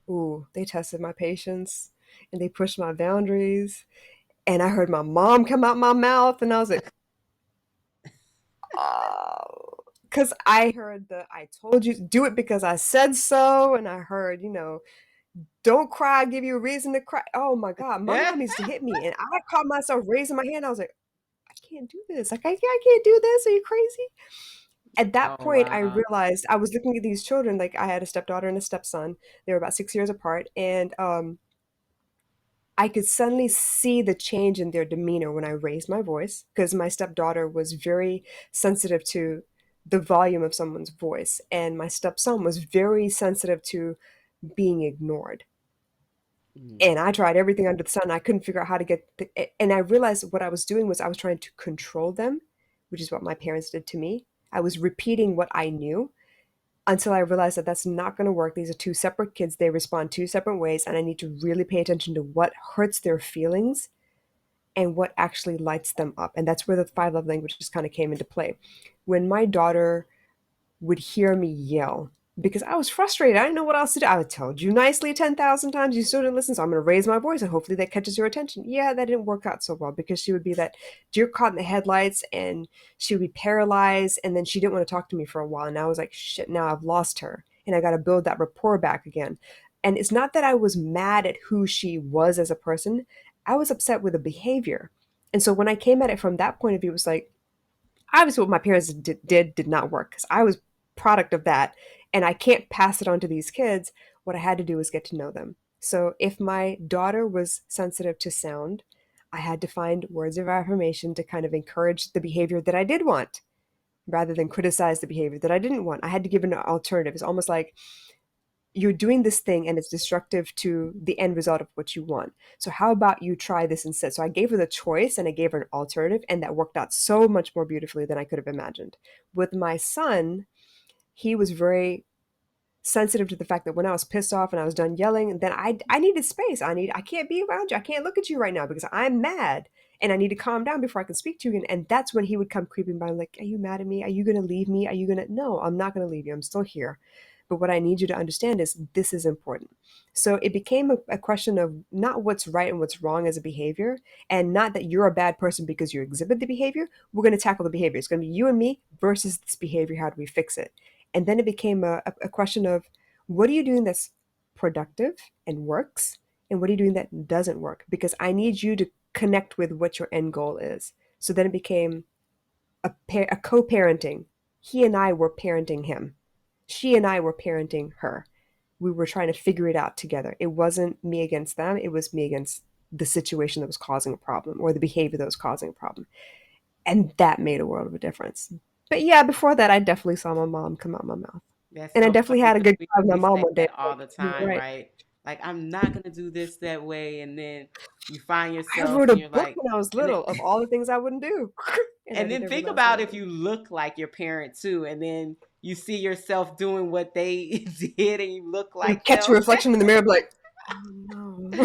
Ooh, they tested my patience and they pushed my boundaries. And I heard my mom come out my mouth, and I was like, oh, because I heard the I told you to do it because I said so. And I heard, don't cry, give you a reason to cry. Oh my God, my mom used to hit me, and I caught myself raising my hand. I was like, I can't do this. Like, I can't do this. Are you crazy? At that Oh, point, I wow. realized I was looking at these children. Like, I had a stepdaughter and a stepson. They were about 6 years apart, and I could suddenly see the change in their demeanor when I raised my voice because my stepdaughter was very sensitive to the volume of someone's voice, and my stepson was very sensitive to being ignored. Mm, And I tried everything under the sun. I couldn't figure out how to and I realized what I was doing was I was trying to control them, which is what my parents did to me. I was repeating what I knew until I realized that that's not going to work. These are two separate kids. They respond two separate ways, and I need to really pay attention to what hurts their feelings and what actually lights them up. And that's where the five love languages kind of came into play. When my daughter would hear me yell because I was frustrated. I didn't know what else to do. I told you nicely 10,000 times. You still didn't listen. So I'm going to raise my voice and hopefully that catches your attention. Yeah, that didn't work out so well because she would be that deer caught in the headlights and she would be paralyzed. And then she didn't want to talk to me for a while. And I was like, shit, now I've lost her. And I got to build that rapport back again. And it's not that I was mad at who she was as a person, I was upset with the behavior. And so when I came at it from that point of view, it was like, obviously what my parents did not work because I was product of that and I can't pass it on to these kids. What I had to do was get to know them. So if my daughter was sensitive to sound, I had to find words of affirmation to kind of encourage the behavior that I did want rather than criticize the behavior that I didn't want. I had to give an alternative. It's almost like you're doing this thing and it's destructive to the end result of what you want. So how about you try this instead? So I gave her the choice and I gave her an alternative, and that worked out so much more beautifully than I could have imagined. With my son, he was very sensitive to the fact that when I was pissed off and I was done yelling, then I needed space. I can't be around you. I can't look at you right now because I'm mad and I need to calm down before I can speak to you again. And that's when he would come creeping by like, are you mad at me? Are you gonna leave me? Are you gonna No, I'm not gonna leave you. I'm still here. But what I need you to understand is this is important. So it became a question of not what's right and what's wrong as a behavior, and not that you're a bad person because you exhibit the behavior. We're going to tackle the behavior. It's going to be you and me versus this behavior. How do we fix it? And then it became a question of what are you doing that's productive and works, and what are you doing that doesn't work? Because I need you to connect with what your end goal is. So then it became a co-parenting. He and I were parenting him. She and I were parenting her. We were trying to figure it out together. It wasn't me against them. It was me against the situation that was causing a problem or the behavior that was causing a problem. And that made a world of a difference. But yeah, before that, I definitely saw my mom come out my mouth. That's And I so definitely funny had a because good cry with my we mom say one day. that all Like, the you're time, right. right? Like, I'm not gonna do this that way, and then you find I yourself wrote and a you're book like, when I was and then little of all the things I wouldn't do. And I and did then every think last one about of if them. you look like your parent too, and then you see yourself doing what they did, and you look And like catch a them. reflection in the mirror, be like, oh no.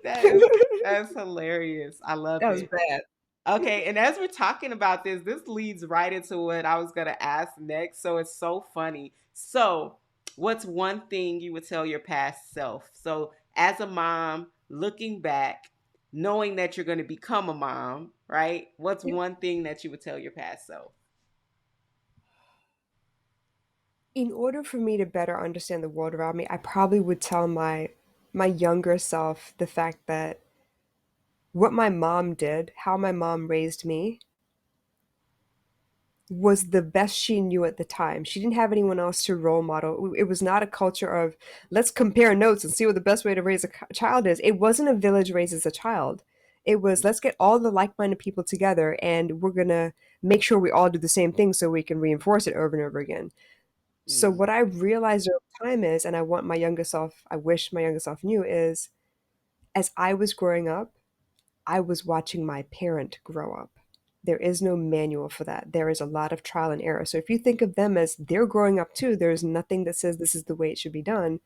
That is that's hilarious. I love That was it. bad. Okay, and as we're talking about this, this leads right into what I was gonna ask next. So it's so funny. So, what's one thing you would tell your past self? So, as a mom, looking back, knowing that you're gonna become a mom, right? What's one thing that you would tell your past self? In order for me to better understand the world around me, I probably would tell my younger self the fact that what my mom did, how my mom raised me, was the best she knew at the time. She didn't have anyone else to role model. It was not a culture of let's compare notes and see what the best way to raise a child is. It wasn't a village raises a child. It was let's get all the like-minded people together and we're gonna make sure we all do the same thing so we can reinforce it over and over again. So Mm, what I realized over time is, and I want my younger self, I wish my younger self knew, is as I was growing up, I was watching my parent grow up. There is no manual for that. There is a lot of trial and error. So if you think of them as they're growing up too, there's nothing that says this is the way it should be done.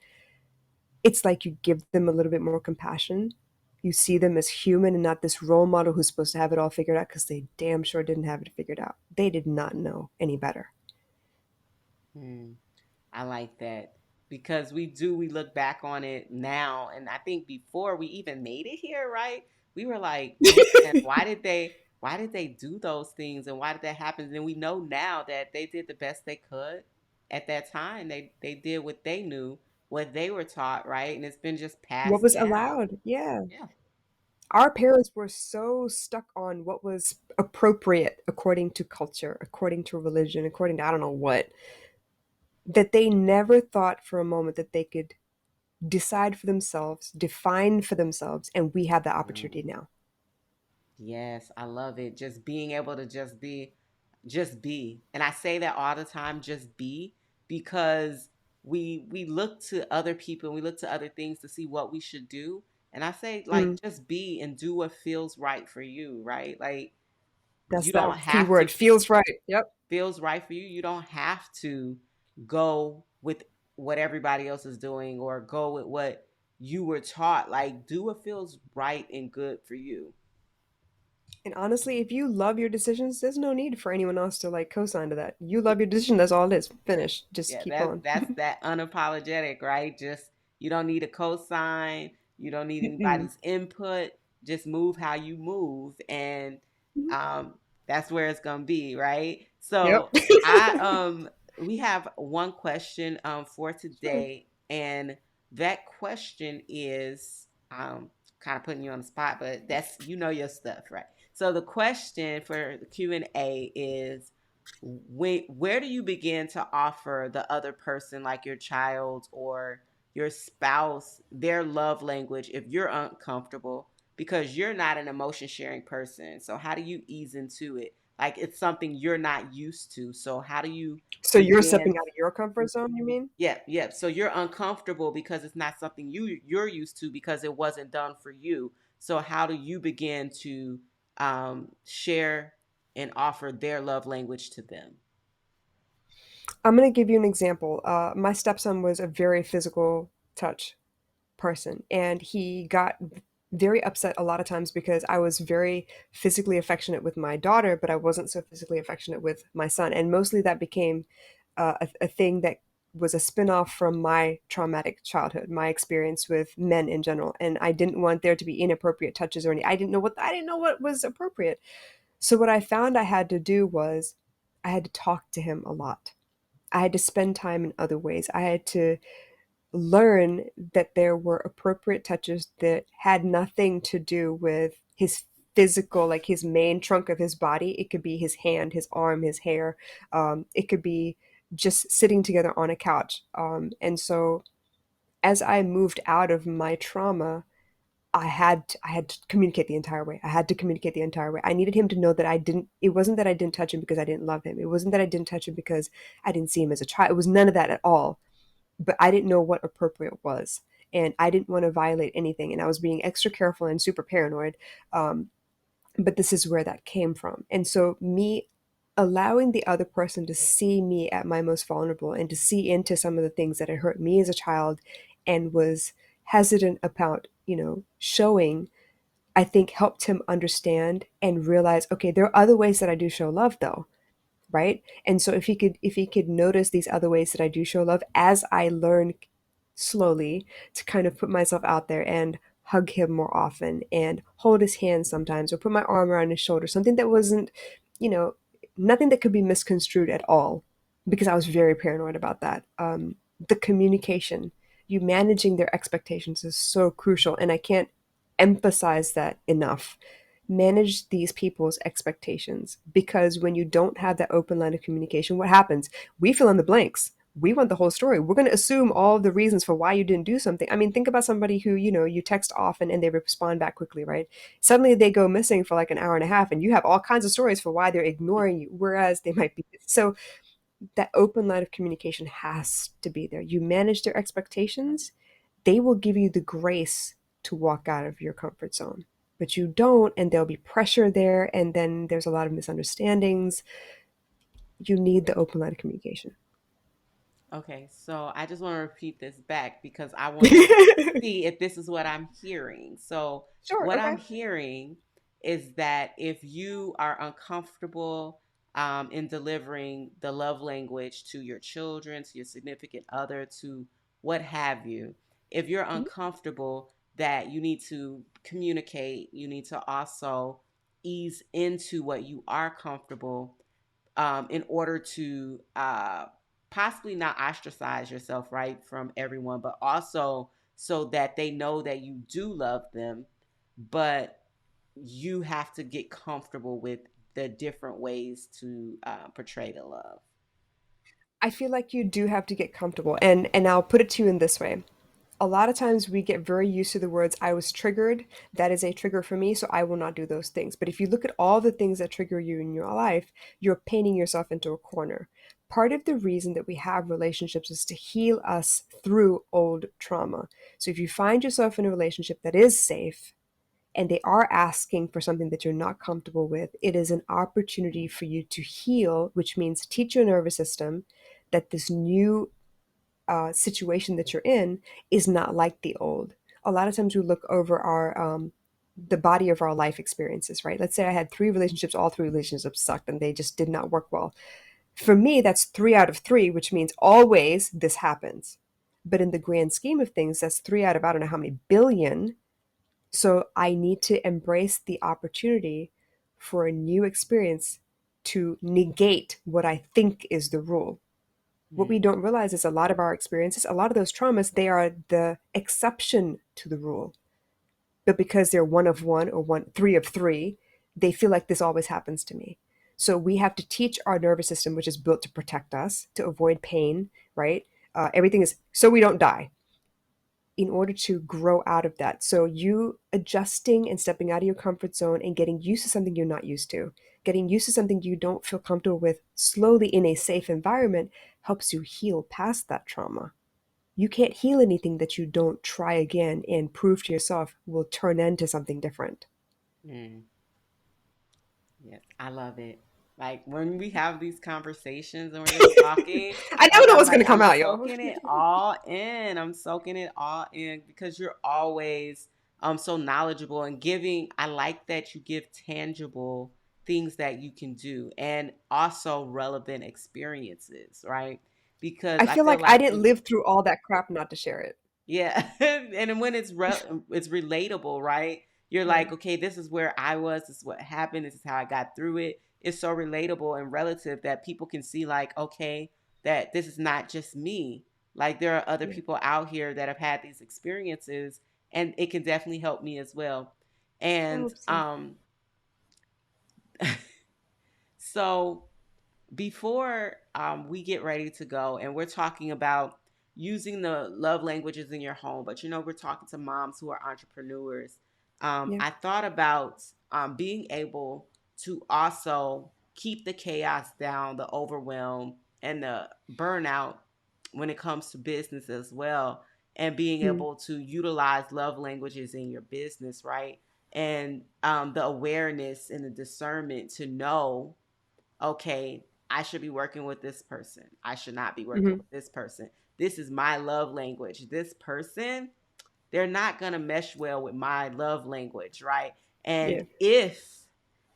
It's like you give them a little bit more compassion. You see them as human and not this role model who's supposed to have it all figured out because they damn sure didn't have it figured out. They did not know any better. mm. I like that because we look back on it now, and I think before we even made it here, right? We were like, man, why did they do those things, and why did that happen? And we know now that they did the best they could at that time. They did what they knew, what they were taught, right? And it's been just What passed was down. allowed? Yeah. Yeah. Our parents were so stuck on what was appropriate according to culture, according to religion, according to I don't know what, that they never thought for a moment that they could decide for themselves, define for themselves, and we have the Mm. opportunity now. Yes, I love it. Just being able to just be. And I say that all the time, just be, because we look to other people and we look to other things to see what we should do. And I say Mm, like just be and do what feels right for you, right? Like that's you don't that key have to word. Feels right. Yep. feels right for you. You don't have to go with what everybody else is doing or go with what you were taught. Like do what feels right and good for you. And honestly, if you love your decisions, there's no need for anyone else to like co-sign to that. You love your decision, that's all it is. Finish. Just Yeah, keep that's on. that's that unapologetic, right? Just you don't need a cosign, you don't need Mm-mm. anybody's input. Just move how you move, and um, that's where it's gonna be, right? Yep. So I we have one question for Sure. today, and that question is kind of putting you on the spot, but that's you know your stuff, right? So the question for the Q&A is where do you begin to offer the other person, like your child or your spouse, their love language if you're uncomfortable because you're not an emotion sharing person? So how do you ease into it? Like it's something you're not used to, so how do you So you're begin? stepping out of your comfort zone, you mean? Yeah, yeah. So you're uncomfortable because it's not something you're used to because it wasn't done for you. So how do you begin to share and offer their love language to them? I'm gonna give you an example. My stepson was a very physical touch person, and he got very upset a lot of times because I was very physically affectionate with my daughter, but I wasn't so physically affectionate with my son. And mostly that became a thing that was a spin-off from my traumatic childhood, my experience with men in general. And I didn't want there to be inappropriate touches or any. I didn't know what was appropriate. So what I found I had to do was I had to talk to him a lot. I had to spend time in other ways. I had to learn that there were appropriate touches that had nothing to do with his physical, like his main trunk of his body. It could be his hand, his arm, his hair. It could be just sitting together on a couch. And so as I moved out of my trauma, I had to communicate the entire way. I had to communicate the entire way. I needed him to know that I didn't it wasn't that I didn't touch him because I didn't love him. It wasn't that I didn't touch him because I didn't see him as a child. It was none of that at all. But I didn't know what appropriate was. And I didn't want to violate anything. And I was being extra careful and super paranoid. Um, but this is where that came from. And so, me allowing the other person to see me at my most vulnerable and to see into some of the things that had hurt me as a child and was hesitant about, showing, I think helped him understand and realize, okay, there are other ways that I do show love though, right? And so if he could notice these other ways that I do show love as I learn slowly to kind of put myself out there and hug him more often and hold his hand sometimes or put my arm around his shoulder, something that wasn't, you know, nothing that could be misconstrued at all, because I was very paranoid about that. The communication, you managing their expectations is so crucial, and I can't emphasize that enough. Manage these people's expectations, because when you don't have that open line of communication, what happens? We fill in the blanks. We want the whole story. We're going to assume all the reasons for why you didn't do something. I mean, think about somebody who, you text often and they respond back quickly, right? Suddenly they go missing for like an hour and a half and you have all kinds of stories for why they're ignoring you, whereas they might be. So that open line of communication has to be there. You manage their expectations, they will give you the grace to walk out of your comfort zone. But you don't, and there'll be pressure there, and then there's a lot of misunderstandings. You need the open line of communication. Okay, so I just want to repeat this back because I want to see if this is what I'm hearing. So, Sure, what okay. I'm hearing is that if you are uncomfortable in delivering the love language to your children, to your significant other, to what have you, if you're Mhm. uncomfortable, that you need to communicate, you need to also ease into what you are comfortable in order to possibly not ostracize yourself, right, from everyone, but also so that they know that you do love them, but you have to get comfortable with the different ways to portray the love. I feel like you do have to get comfortable. And I'll put it to you in this way. A lot of times we get very used to the words I was triggered. That is a trigger for me, so I will not do those things. But if you look at all the things that trigger you in your life, you're painting yourself into a corner. Part of the reason that we have relationships is to heal us through old trauma. So if you find yourself in a relationship that is safe and they are asking for something that you're not comfortable with, it is an opportunity for you to heal, which means teach your nervous system that this new situation that you're in is not like the old. A lot of times we look over our the body of our life experiences, right? Let's say I had three relationships, all three relationships sucked and they just did not work well. For me, that's three out of three, which means always this happens. But in the grand scheme of things, that's three out of I don't know how many billion. So I need to embrace the opportunity for a new experience to negate what I think is the rule. What we Mm, don't realize is a lot of our experiences, a lot of those traumas, they are the exception to the rule. But because they're one of one or one three of three, they feel like this always happens to me. So we have to teach our nervous system, which is built to protect us, to avoid pain, right? Everything is so we don't die in order to grow out of that. So you adjusting and stepping out of your comfort zone and getting used to something you're not used to, getting used to something you don't feel comfortable with slowly in a safe environment helps you heal past that trauma. You can't heal anything that you don't try again and prove to yourself will turn into something different. mm. Yes, I love it. Like when we have these conversations and we're just talking, I never like know I'm what's like going to come I'm out, yo. soaking it all in. I'm soaking it all in because you're always so knowledgeable and giving. I like that you give tangible things that you can do and also relevant experiences, right? Because I I feel feel like I like didn't when live through all that crap not to share it. yeah, and when it's relatable, right? You're Yeah. like, okay, this is where I was. This is what happened. This is how I got through it. It's so relatable and relative that people can see, like, okay, that this is not just me. Like there are other Yeah. people out here that have had these experiences, and it can definitely help me as well. And I hope so. so before we get ready to go and we're talking about using the love languages in your home, but we're talking to moms who are entrepreneurs. Yeah. I thought about being able to also keep the chaos down, the overwhelm, and the burnout when it comes to business as well, and being Hmm. able to utilize love languages in your business, right? And the awareness and the discernment to know, okay, I should be working with this person. I should not be working Hmm. with this person. This is my love language. This person, they're not going to mesh well with my love language, right? And Yeah. if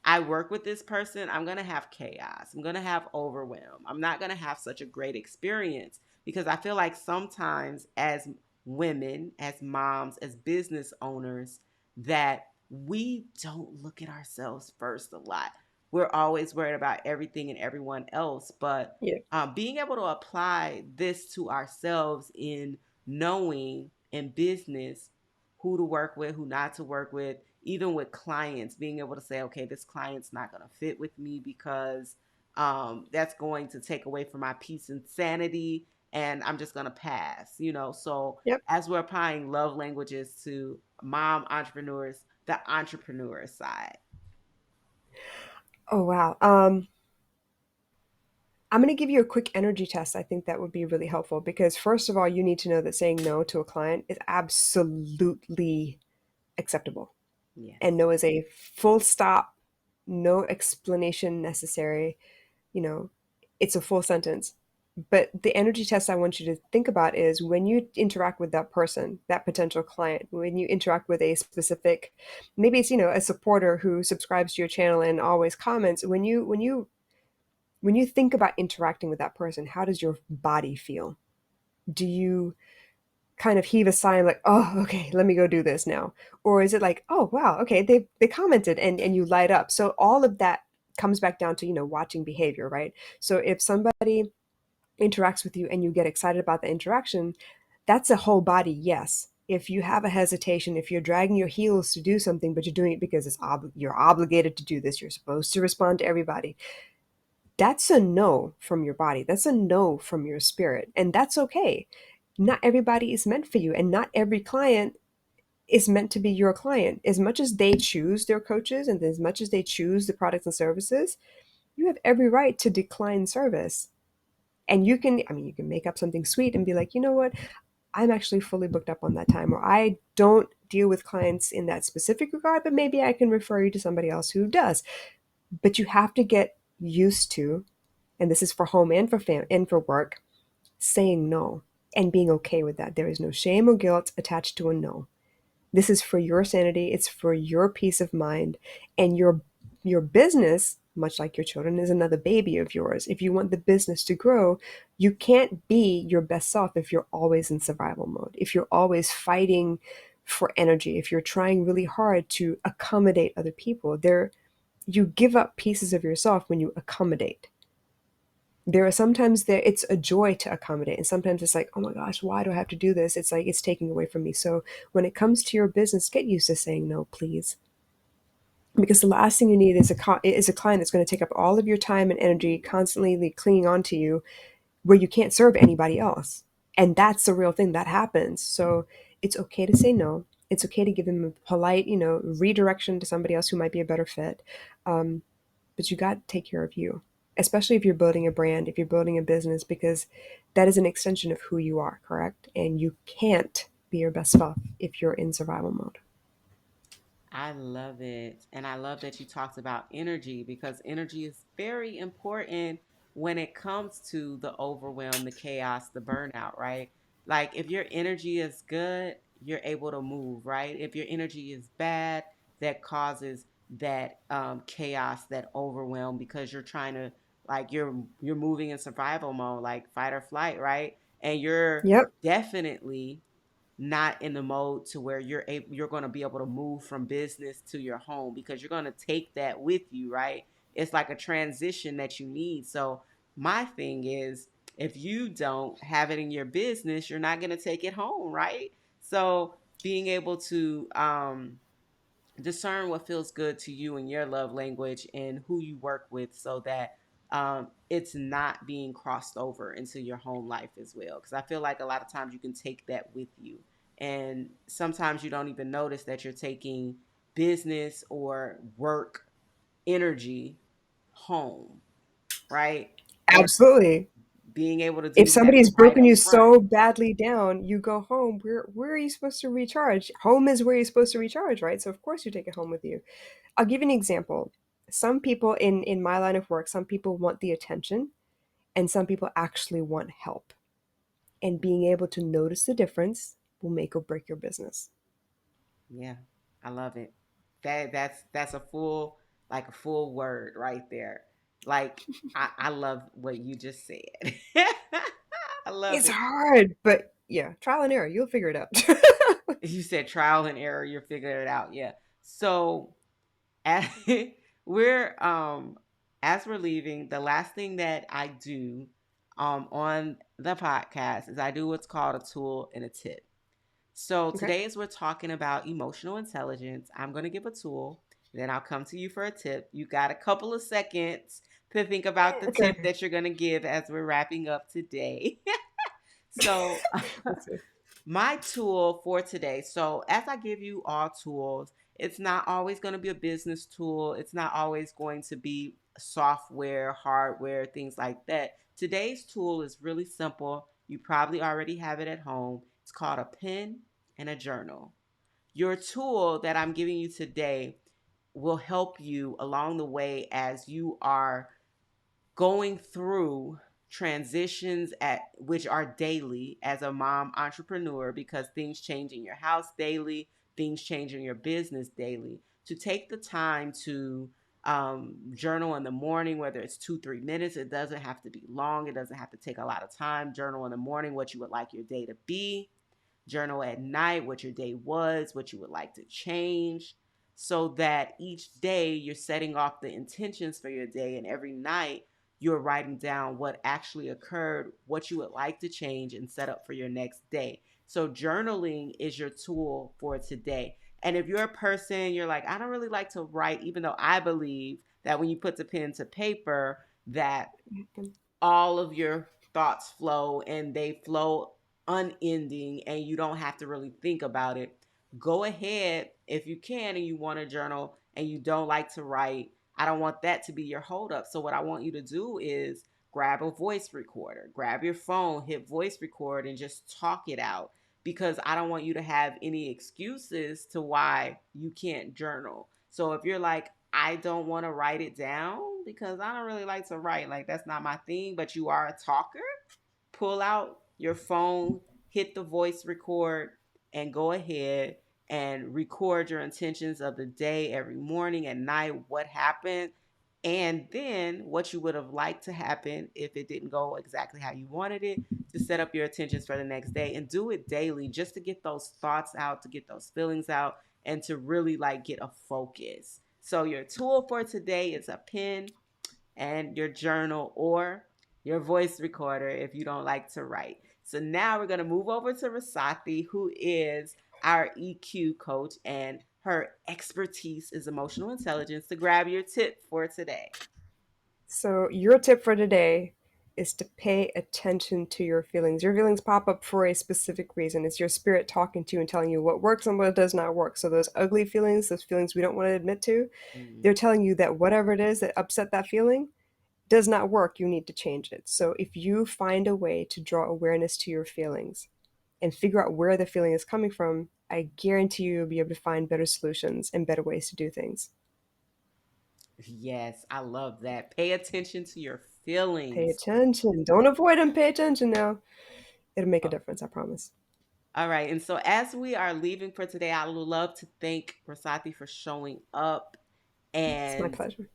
I work with this person, I'm going to have chaos. I'm going to have overwhelm. I'm not going to have such a great experience because I feel like sometimes as women, as moms, as business owners, that we don't look at ourselves first a lot. We're always worried about everything and everyone else, but Yeah. being able to apply this to ourselves in knowing in business who to work with, who not to work with, even with clients, being able to say, okay, this client's not going to fit with me because that's going to take away from my peace and sanity, and I'm just going to pass. So Yep. as we're applying love languages to mom entrepreneurs, the entrepreneur side. Oh wow. I'm going to give you a quick energy test. I think that would be really helpful because first of all, you need to know that saying no to a client is absolutely acceptable. And Yes. no is a full stop, no explanation necessary. You know, it's a full sentence. But the energy test I want you to think about is when you interact with that person, that potential client, when you interact with a specific, maybe it's, a supporter who subscribes to your channel and always comments, when you think about interacting with that person, how does your body feel? Do you kind of heave a sigh and like, oh, okay, let me go do this now? Or is it like, oh wow, okay, they commented and you light up. So all of that comes back down to, watching behavior, right? So if somebody interacts with you and you get excited about the interaction, that's a whole body yes. If you have a hesitation, if you're dragging your heels to do something, but you're doing it because you're obligated to do this, you're supposed to respond to everybody, that's a no from your body. That's a no from your spirit. And that's okay. Not everybody is meant for you, and not every client is meant to be your client. As much as they choose their coaches and as much as they choose the products and services, you have every right to decline service. And you can make up something sweet and be like, you know what? I'm actually fully booked up on that time, or I don't deal with clients in that specific regard, but maybe I can refer you to somebody else who does. But you have to get used to, and this is for home and for and for work, saying no and being okay with that. There is no shame or guilt attached to a no. This is for your sanity, it's for your peace of mind, and your business, much like your children, is another baby of yours. If you want the business to grow, you can't be your best self if you're always in survival mode. If you're always fighting for energy, if you're trying really hard to accommodate other people, there you give up pieces of yourself when you accommodate. There are sometimes there it's a joy to accommodate, and sometimes it's like, oh my gosh, why do I have to do this? It's like it's taking away from me. So when it comes to your business, get used to saying no, please, because the last thing you need is a client that's going to take up all of your time and energy, constantly clinging on to you, where you can't serve anybody else. And that's the real thing that happens. So it's okay to say no. It's okay to give them a polite, redirection to somebody else who might be a better fit. Um, but you got to take care of you, especially if you're building a brand, if you're building a business, because that is an extension of who you are, correct? And you can't be your best self if you're in survival mode. I love it. And I love that you talked about energy because energy is very important when it comes to the overwhelm, the chaos, the burnout, right? Like if your energy is good, you're able to move, right? If your energy is bad, that causes that chaos, that overwhelm because you're trying to like you're moving in survival mode, like fight or flight, right? And you're Yep, definitely not in the mode to where you're going to be able to move from business to your home because you're going to take that with you, right? It's like a transition that you need. So my thing is if you don't have it in your business, you're not going to take it home, right? So being able to discern what feels good to you and your love language and who you work with so that it's not being crossed over into your home life as well. Because I feel like a lot of times you can take that with you. And sometimes you don't even notice that you're taking business or work energy home, right? And absolutely. being able to If do that somebody's right broken up you front. so badly down, you go home. Where are you supposed to recharge? Home is where you're supposed to recharge, right? So of course you take it home with you. I'll give you an example. Some people in my line of work, some people want the attention, and some people actually want help. And being able to notice the difference will make or break your business. Yeah, I love it. That's a full like a full word right there. Like I love what you just said. I love It's it. hard, but yeah, trial and error, you'll figure it out. You said trial and error, you're figuring it out. Yeah. So as we're as we're leaving, the last thing that I do on the podcast is I do what's called a tool and a tip. So Okay. today, as we're talking about emotional intelligence, I'm going to give a tool. Then I'll come to you for a tip. You got a couple of seconds to think about the Okay. tip that you're going to give as we're wrapping up today. So, Let's see. my tool for today. So, as I give you all tools, it's not always going to be a business tool, it's not always going to be software, hardware, things like that. Today's tool is really simple. You probably already have it at home. It's called a pen and a journal. Your tool that I'm giving you today will help you along the way as you are going through transitions at which are daily as a mom entrepreneur because things change in your house daily, things change in your business daily. To take the time to journal in the morning, whether it's 2, 3 minutes, it doesn't have to be long, it doesn't have to take a lot of time. Journal in the morning what you would like your day to be. Journal at night what your day was, what you would like to change, so that each day you're setting off the intentions for your day, and every night you're writing down what actually occurred, what you would like to change and set up for your next day. So, journaling is your tool for today. And if you're a person, you're like, I don't really like to write, even though I believe that when you put the pen to paper, that all of your thoughts flow and they flow unending and you don't have to really think about it. Go ahead if you can and you want to journal and you don't like to write. I don't want that to be your holdup. So, what I want you to do is grab a voice recorder, grab your phone, hit voice record, and just talk it out because I don't want you to have any excuses to why you can't journal. So, if you're like, I don't want to write it down because I don't really like to write. Like, that's not my thing, but you are a talker. Pull out your phone, hit the voice record, and go ahead and record your intentions of the day every morning and night, what happened, and then what you would have liked to happen if it didn't go exactly how you wanted it, to set up your intentions for the next day, and do it daily just to get those thoughts out, to get those feelings out, and to really like get a focus. So your tool for today is a pen and your journal or your voice recorder if you don't like to write. So now we're going to move over to Rasathi, who is our EQ coach, and her expertise is emotional intelligence, to grab your tip for today. So, your tip for today is to pay attention to your feelings. Your feelings pop up for a specific reason. It's your spirit talking to you and telling you what works and what does not work. So, those ugly feelings, those feelings we don't want to admit to, Mm. they're telling you that whatever it is that upset that feeling does not work. You need to change it. So, if you find a way to draw awareness to your feelings and figure out where the feeling is coming from, I guarantee you'll be able to find better solutions and better ways to do things. Yes, I love that. Pay attention to your Pay feelings. attention. Don't avoid them. Pay attention now. It'll make a difference, I promise. All right. And so as we are leaving for today, I would love to thank Rasathi for showing up It's my and pleasure.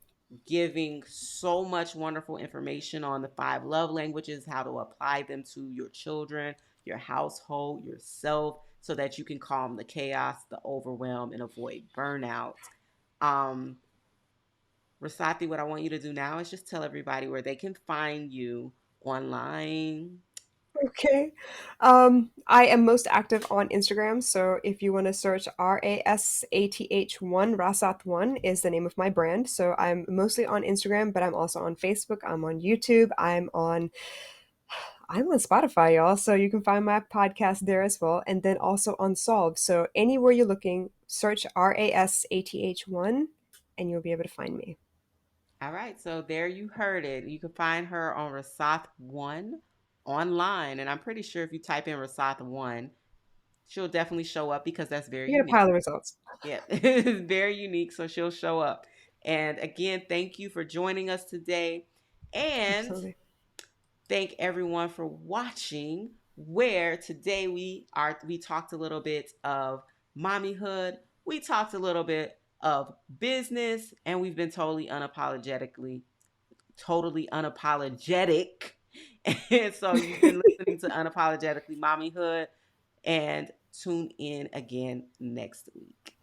giving so much wonderful information on the five love languages, how to apply them to your children, your household, yourself, so that you can calm the chaos, the overwhelm, and avoid burnout. Um, Rasathi, what I want you to do now is just tell everybody where they can find you online. Okay. I am most active on Instagram. So if you want to search RASATH1, Rasath1 is the name of my brand. So I'm mostly on Instagram, but I'm also on Facebook. I'm on YouTube. I'm on Spotify, y'all. So you can find my podcast there as well. And then also on Solve. So anywhere you're looking, search RASATH1 and you'll be able to find me. All right, so there you heard it. You can find her on Rasath1 online. And I'm pretty sure if you type in Rasath1, she'll definitely show up because that's very You get a unique. pile of results. Yeah, it's very unique, so she'll show up. And again, thank you for joining us today. And Absolutely. thank everyone for watching, where today we talked a little bit of mommyhood, we talked a little bit of business, and we've been totally unapologetic. And so you've been listening to Unapologetically Mommyhood, and tune in again next week.